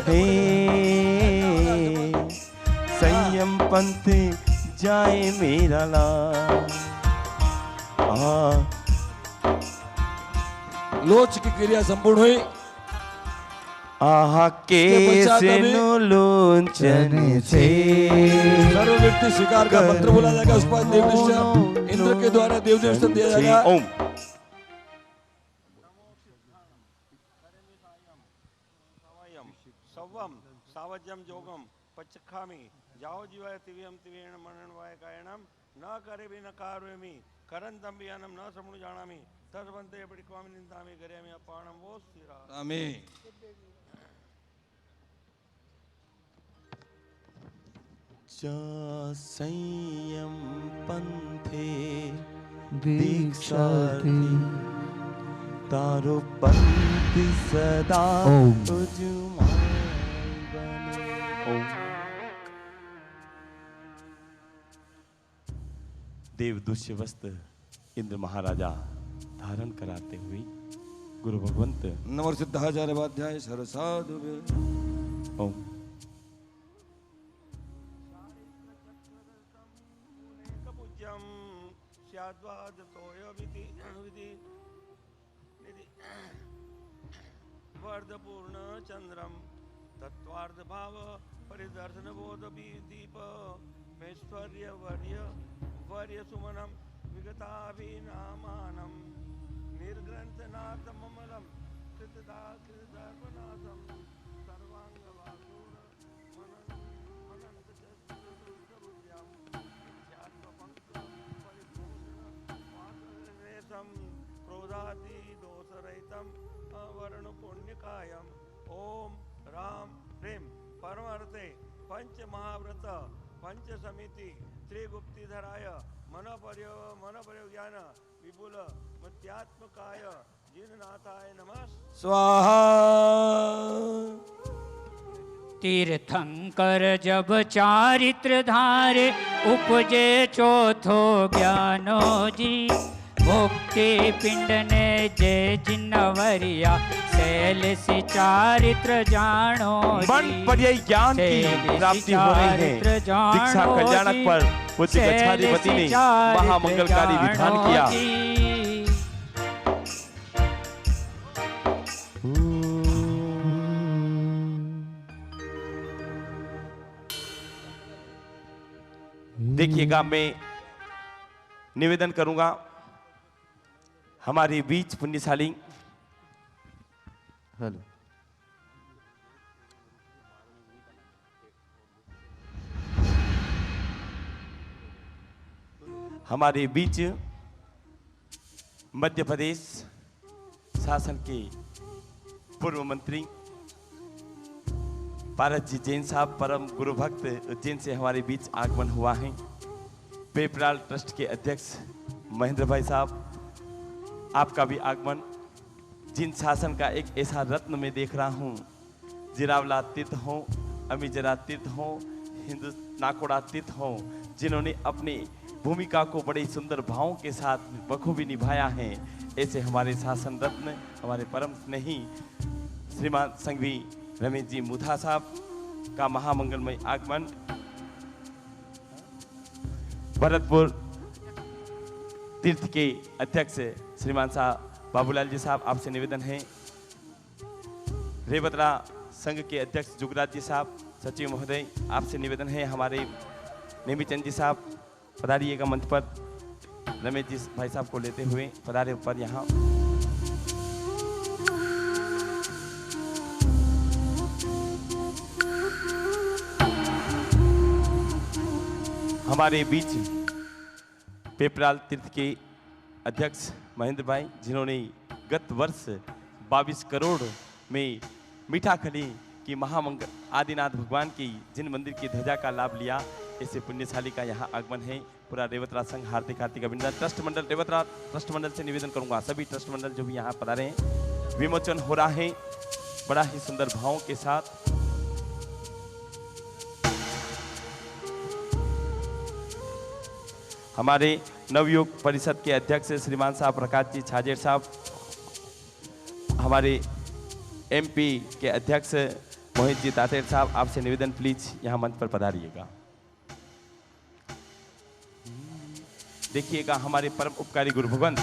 है। संयम पंथ जाए मेरा लाल। लोच की क्रिया संपूर्ण हुई। आहा के लोचन से सर्व व्यक्ति स्वीकार का मंत्र बोला जाएगा। उस पर देवनिष्ठा इंद्र के द्वारा देवनिष्ठा दिया जाएगा। ओम सवम सावज्यम जोगम पचखामी जाओ जीवाय तिव्यम तिवेण मननवाय कायणम न करे भी न कारवेमि करंतम बियानम न समणु जानामि तद्वंते पडिक्वामि निंदामि गरेमि अपाणम वो स्थिरा आमीन। संयम पंथे दीक्षार्थी तारो पंथी सदा ओम। ओम। देव दुष्य वस्त्र इंद्र महाराजा धारण कराते हुए गुरु भगवंत नमः सिद्धाचार्यवाध्याय सरसाधु ओम। पूज्यम स्याद्वाद तोय विधि विधि वर्धपूर्ण चंद्रम तत्वार्थ भाव परिदर्शन बोध दीप ऐश्वर्य वर्य वर्य सुमनम विगताभिनामानम निर्ग्रंथनाथममलम कृतदाकृतर्पनाथम सर्वांगवासुर मनंतचतुर्भुजम ध्यात्मपंकपरिभूषणवासरेशम क्रोधादि दोषरहितम अवर्ण पुण्यकायम ओम राम प्रेम परमार्थे पंच महाव्रत पंच समिति त्रिगुप्तिधराय मनपर्यो ज्ञान विपुल मत्यात्मकाय जिननाथाय नमः स्वाहा। तीर्थंकर जब चारित्र धारे उपजे चौथो ज्ञानो जी मुक्ति पिंड ने जय जिन्नवरिया शैल से चारित्र जानो मन पर्याय ज्ञान की प्राप्ति हो रही है। दीक्षा कल्याणक पर पूज्य गच्छाधिपति ने महामंगलकारी विधान किया। देखिएगा, मैं निवेदन करूंगा हमारे बीच पुण्यशाली हेलो हमारे बीच मध्य प्रदेश शासन के पूर्व मंत्री पारस जी जैन साहब परम गुरु भक्त उज्जैन से हमारे बीच आगमन हुआ है। पेपराल ट्रस्ट के अध्यक्ष महेंद्र भाई साहब, आपका भी आगमन। जिन शासन का एक ऐसा रत्न में देख रहा हूँ, जिरावला तीर्थ हो, अमीजरा तीर्थ हो, हिंदू नाकोड़ा तीर्थ हो, जिन्होंने अपनी भूमिका को बड़े सुंदर भावों के साथ बखूबी निभाया है। ऐसे हमारे शासन रत्न, हमारे परम स्नेही श्रीमान संघवी रमेश जी मुथा साहब का महामंगलमय आगमन। भरतपुर तीर्थ के अध्यक्ष श्रीमान साहब बाबूलाल जी साहब, आपसे निवेदन है। रेवतरा संघ के अध्यक्ष जुगराज जी साहब, सचिव महोदय, आपसे निवेदन है। हमारे नेमीचंद जी साहब पधारिएगा मंच पर। रमेश जी भाई साहब को लेते हुए पधारे पर यहाँ। हमारे बीच पेपराल तीर्थ के अध्यक्ष महेंद्र भाई, जिन्होंने गत वर्ष 22 करोड़ में मीठाखली की महामंगल आदिनाथ भगवान की जिन मंदिर की ध्वजा का लाभ लिया, ऐसे पुण्यशाली का यहाँ आगमन है। पूरा रेवतरा संघ हार्दिक हार्दिक अभिनंदन। ट्रस्ट मंडल, रेवतरा ट्रस्ट मंडल से निवेदन करूंगा, सभी ट्रस्ट मंडल जो भी यहाँ पधारे हैं, विमोचन हो रहा है बड़ा ही सुंदर भावों के साथ। हमारे नवयुग परिषद के अध्यक्ष श्रीमान साहब प्रकाश जी छाजेर साहब, हमारे एमपी के अध्यक्ष मोहित जी तातेर साहब, आपसे निवेदन प्लीज यहाँ मंच पर पधारिएगा। देखिएगा, हमारे परम उपकारी गुरु भगवंत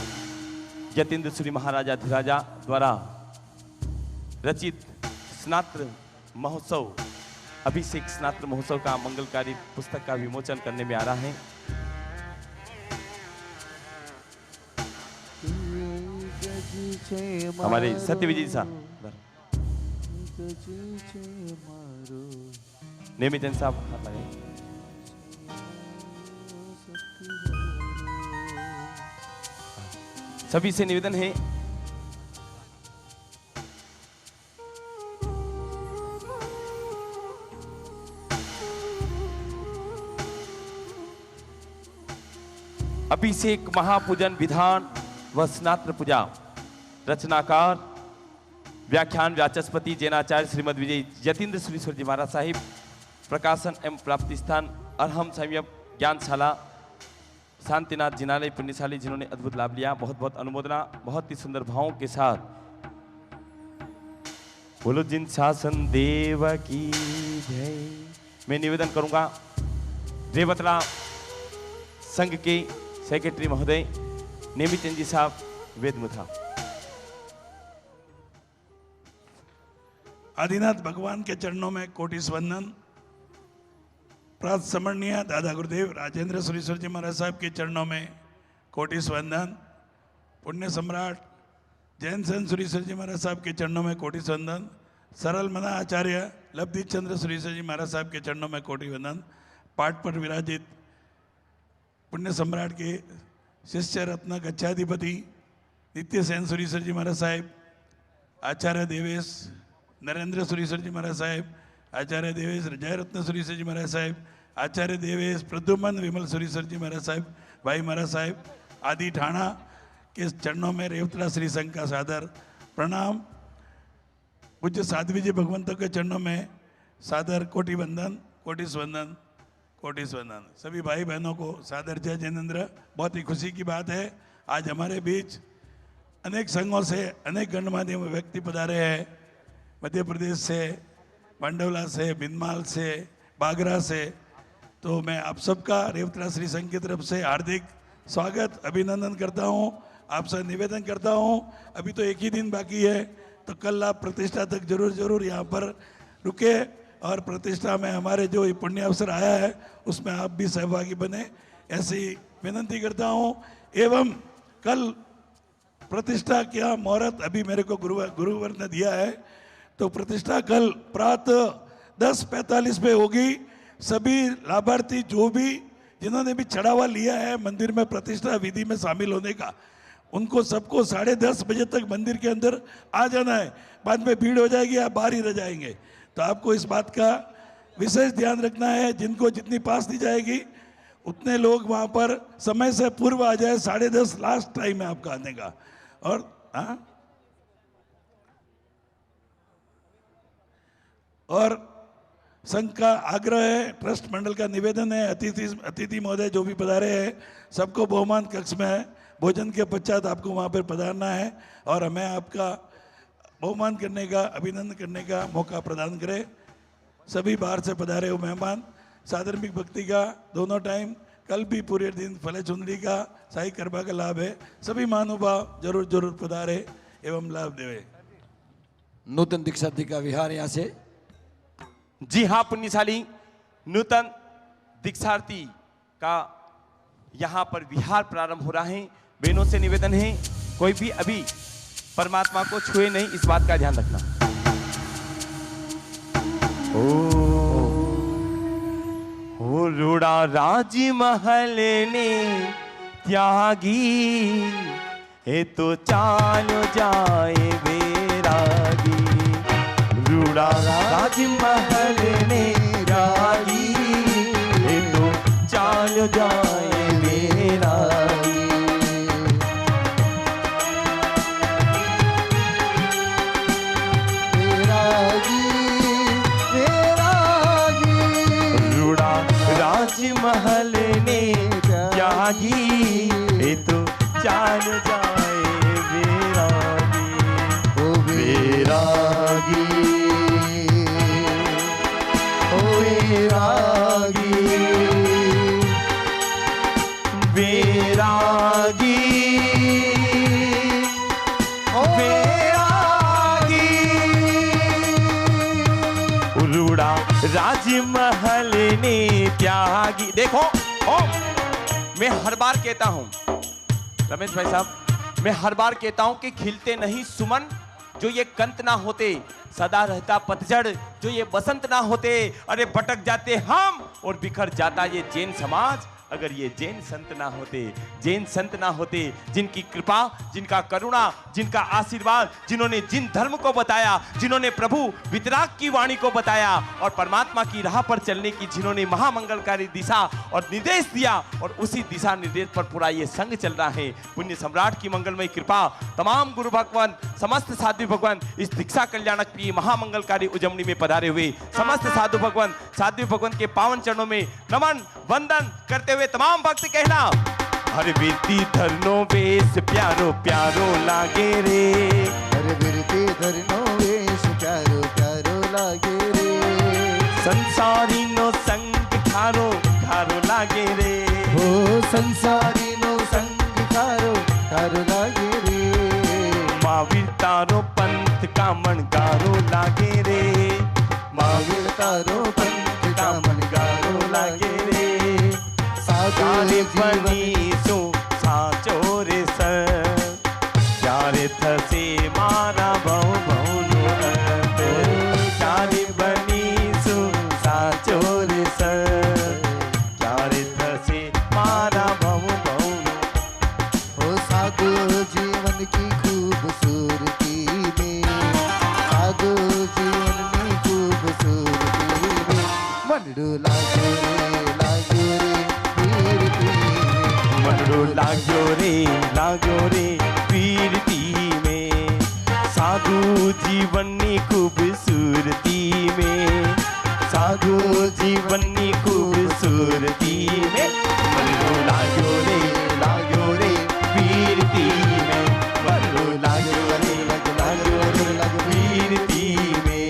यतीन्द्र श्री महाराजा धीराजा द्वारा रचित स्नात्र महोत्सव, अभिषेक स्नात्र महोत्सव का मंगलकारी पुस्तक का विमोचन करने में आ रहा है। हमारे सत्य विजय साहब, नेमिचंद साहब, सभी से निवेदन है अभिषेक महापूजन विधान व स्नात्र पूजा रचनाकार व्याख्यान व्याचस्पति जैनाचार्य श्रीमद विजय यतीन्द्र सुरेश्वर जी महाराज साहिब प्रकाशन एवं प्राप्ति स्थान अरहम संयम ज्ञानशाला शांतिनाथ जिनालय पुण्यशाली जिन्होंने अद्भुत लाभ लिया। बहुत बहुत अनुमोदना बहुत ही सुंदर भावों के साथ। बोलो जिन शासन देव की जय। मैं निवेदन करूंगा रेवतला संघ के सेक्रेटरी महोदय नेमी चंद जी साहब वेदमुथा। आदिनाथ भगवान के चरणों में कोटि वंदन। प्रात समरणीय दादा गुरुदेव राजेंद्र सुरेश्वर जी महाराज साहब के चरणों में कोटि वंदन। पुण्य सम्राट जैन सेन सुरेश्वर जी महाराज साहब के चरणों में कोटि वंदन। सरल मना आचार्य लब्धि चंद्र सुरेश्वर जी महाराज साहब के चरणों में कोटि वंदन। पाठ पर विराजित पुण्य सम्राट के शिष्य रत्न गच्छाधिपति नित्य सेन सुरेश्वर जी महाराज साहब, आचार्य देवेश नरेंद्र सुरेश्वर जी महाराज साहब, आचार्य देवेश जय रत्न सुरेश्वर जी महाराज साहब, आचार्य देवेश प्रद्युमन विमल सुरेश्वर जी महाराज साहब, भाई महाराज साहब आदि ठाणा के चरणों में रेवतला श्री संघ का सादर प्रणाम। पूज्य साध्वी जी भगवंतों के चरणों में सादर कोटि वंदन, कोटि वंदन, कोटि वंदन। सभी भाई बहनों को सादर जय जिनेंद्र। बहुत ही खुशी की बात है आज हमारे बीच अनेक संघों से अनेक गणमान्य व्यक्ति पधारे हैं। मध्य प्रदेश से, मंडौला से, बिनमाल से, बागरा से। तो मैं आप सबका रेवतला श्री संघ की तरफ से हार्दिक स्वागत अभिनंदन करता हूं। आपसे निवेदन करता हूं अभी तो एक ही दिन बाकी है, तो कल आप प्रतिष्ठा तक जरूर यहाँ पर रुके और प्रतिष्ठा में हमारे जो पुण्य अवसर आया है उसमें आप भी सहभागी बने, ऐसी विनंती करता हूं। एवं कल प्रतिष्ठा क्या मुहूर्त अभी मेरे को गुरुवर ने दिया है, तो प्रतिष्ठा कल प्रातः 10:45 पे होगी। सभी लाभार्थी जो भी जिन्होंने भी चढ़ावा लिया है मंदिर में प्रतिष्ठा विधि में शामिल होने का, उनको सबको 10:30 बजे तक मंदिर के अंदर आ जाना है। बाद में भीड़ हो जाएगी, आप बाहर ही रह जाएंगे। तो आपको इस बात का विशेष ध्यान रखना है। जिनको जितनी पास दी जाएगी उतने लोग वहाँ पर समय से पूर्व आ जाए। 10:30 लास्ट टाइम है आपका आने का। और संघ का आग्रह है, ट्रस्ट मंडल का निवेदन है, अतिथि महोदय जो भी पधारे हैं सबको बहुमान कक्ष में भोजन के पश्चात आपको वहाँ पर पधारना है और हमें आपका बहुमान करने का, अभिनंदन करने का मौका प्रदान करें। सभी बाहर से पधारे हुए मेहमान साधर्मिक भक्ति का दोनों टाइम, कल भी पूरे दिन फले चुंदड़ी का साई कृपा का लाभ है। सभी महानुभाव जरूर पधारे एवं लाभ देवे। नूतन दीक्षार्थी का विहार यहाँ से। जी हाँ, पुण्यशाली नूतन दीक्षार्थी का यहाँ पर विहार प्रारंभ हो रहा है। बहनों से निवेदन है कोई भी अभी परमात्मा को छुए नहीं, इस बात का ध्यान रखना। ओ रूड़ा राजमहल ने त्यागी, हे तो चालो जाए बैरागी। रूड़ा राजमहल ने त्यागी, हे तो चालो जाए बैरागी। महल ने त्यागी, ये तो चाल जाए बैरागी। ओ बैरागी, ओ बैरागी, बैरागी, ओ बैरागी। उरुड़ा राजमहल ने त्यागी। देखो मैं हर बार कहता हूं रमेश भाई साहब, मैं हर बार कहता हूं कि खिलते नहीं सुमन जो ये कंत ना होते, सदा रहता पतझड़ जो ये बसंत ना होते। अरे भटक जाते हम और बिखर जाता ये जैन समाज, अगर ये जैन संत ना होते, जैन संत ना होते, जिनकी कृपा, जिनका करुणा, जिनका आशीर्वाद, जिन्होंने जिन धर्म को बताया, जिन्होंने प्रभु वितराग की वाणी को बताया और परमात्मा की राह पर चलने की जिन्होंने महामंगलकारी दिशा और निर्देश दिया, और उसी दिशा निर्देश पर पूरा ये संघ चल रहा है। पुण्य सम्राट की मंगलमय कृपा, तमाम गुरु भगवान, समस्त साधु भगवान इस दीक्षा कल्याणक की महामंगलकारी उजमनी में पधारे हुए समस्त साधु भगवान के पावन चरणों में नमन वंदन करते हुए तमाम भक्त कहना, हर विरती धरनो वेश प्यारो प्यारो लागे रे, हर विरती धरनो वेश प्यारो प्यारो लागे रे, संसारी नो संग खारो खारो लागे रे, हो संसारी नो संग खारो खारो लागे रे, महावीर तारो पंथ का मनगारो लागे रे, महावीर तारो पंथ का मनगारो लागे रे, सारे बनी सो साचो रे सर, प्यारे थसे मारा बहु बहु नो, प्यारे बनी सो साचो रे सर, प्यारे थसे मारा बहु बहु नो, हो साधु जीवन की खूबसूरती में, साधु जीवन की खूबसूरती में, मनडू लागो रे कीर्ति में, मनडो लाग्यो रे कीर्ति में, साधु जीवन की खूबसूरती में, साधु जीवन की खूबसूरती में, मनडो लाग्यो रे कीर्ति में, मनडो लाग्यो रे कीर्ति में,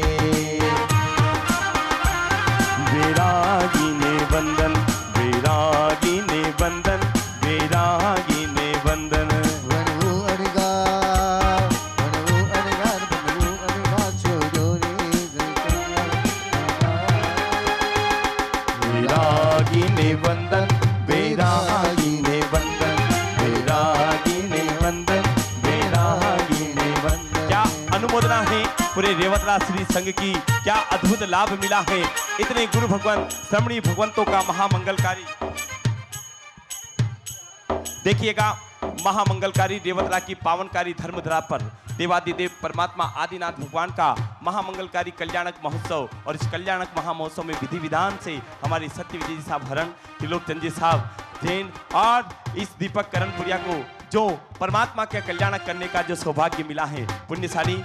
वैरागी ने वंदन, वैरागी ने वंदन, वैरागी ने वंदन, वनवो अनगार छोड़ो रे वैरागी ने वंदन, वैरागी ने वंदन, वैरागी ने वंदन, वैरागी ने वंदन। क्या अनुमोदना है पूरे रेवतरा श्री संघ की, क्या अद्भुत लाभ मिला है इतने गुरु भगवान श्रमणी भगवंतों का महामंगलकारी। देखिएगा महामंगलकारी रेवतरा की पावनकारी धर्मधरा पर देवादिदेव परमात्मा आदिनाथ भगवान का महामंगलकारी कल्याणक महोत्सव, और इस कल्याणक महामहोत्सव में विधि विधान से हमारे सत्य विजय जी साहब हरण, त्रिलोक जी साहब जैन और इस दीपक करणपुरिया को जो परमात्मा के कल्याणक करने का जो सौभाग्य मिला है, पुण्यशाली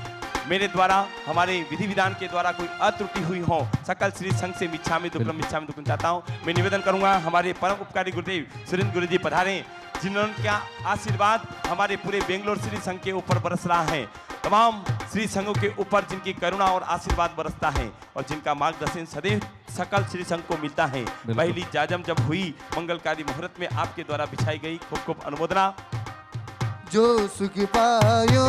मेरे द्वारा हमारे विधि विधान के द्वारा कोई अत्रुटि हुई हो, सकल श्री संघ से मिच्छामि दुक्कड़म चाहता हूँ। मैं निवेदन करूंगा हमारे परम उपकारी गुरुदेव सुरेंद्र गुरु जी पधारे, जिन्होंने क्या आशीर्वाद हमारे पूरे बेंगलोर श्री संघ के ऊपर बरस रहा है, तमाम श्री संघों के ऊपर जिनकी करुणा और आशीर्वाद बरसता है और जिनका मार्गदर्शन सदैव सकल श्री संघ को मिलता है। पहली जाजम जब हुई मंगलकारी मुहूर्त में आपके द्वारा बिछाई गई, खूब खूब अनुमोदना। जो सुख पायो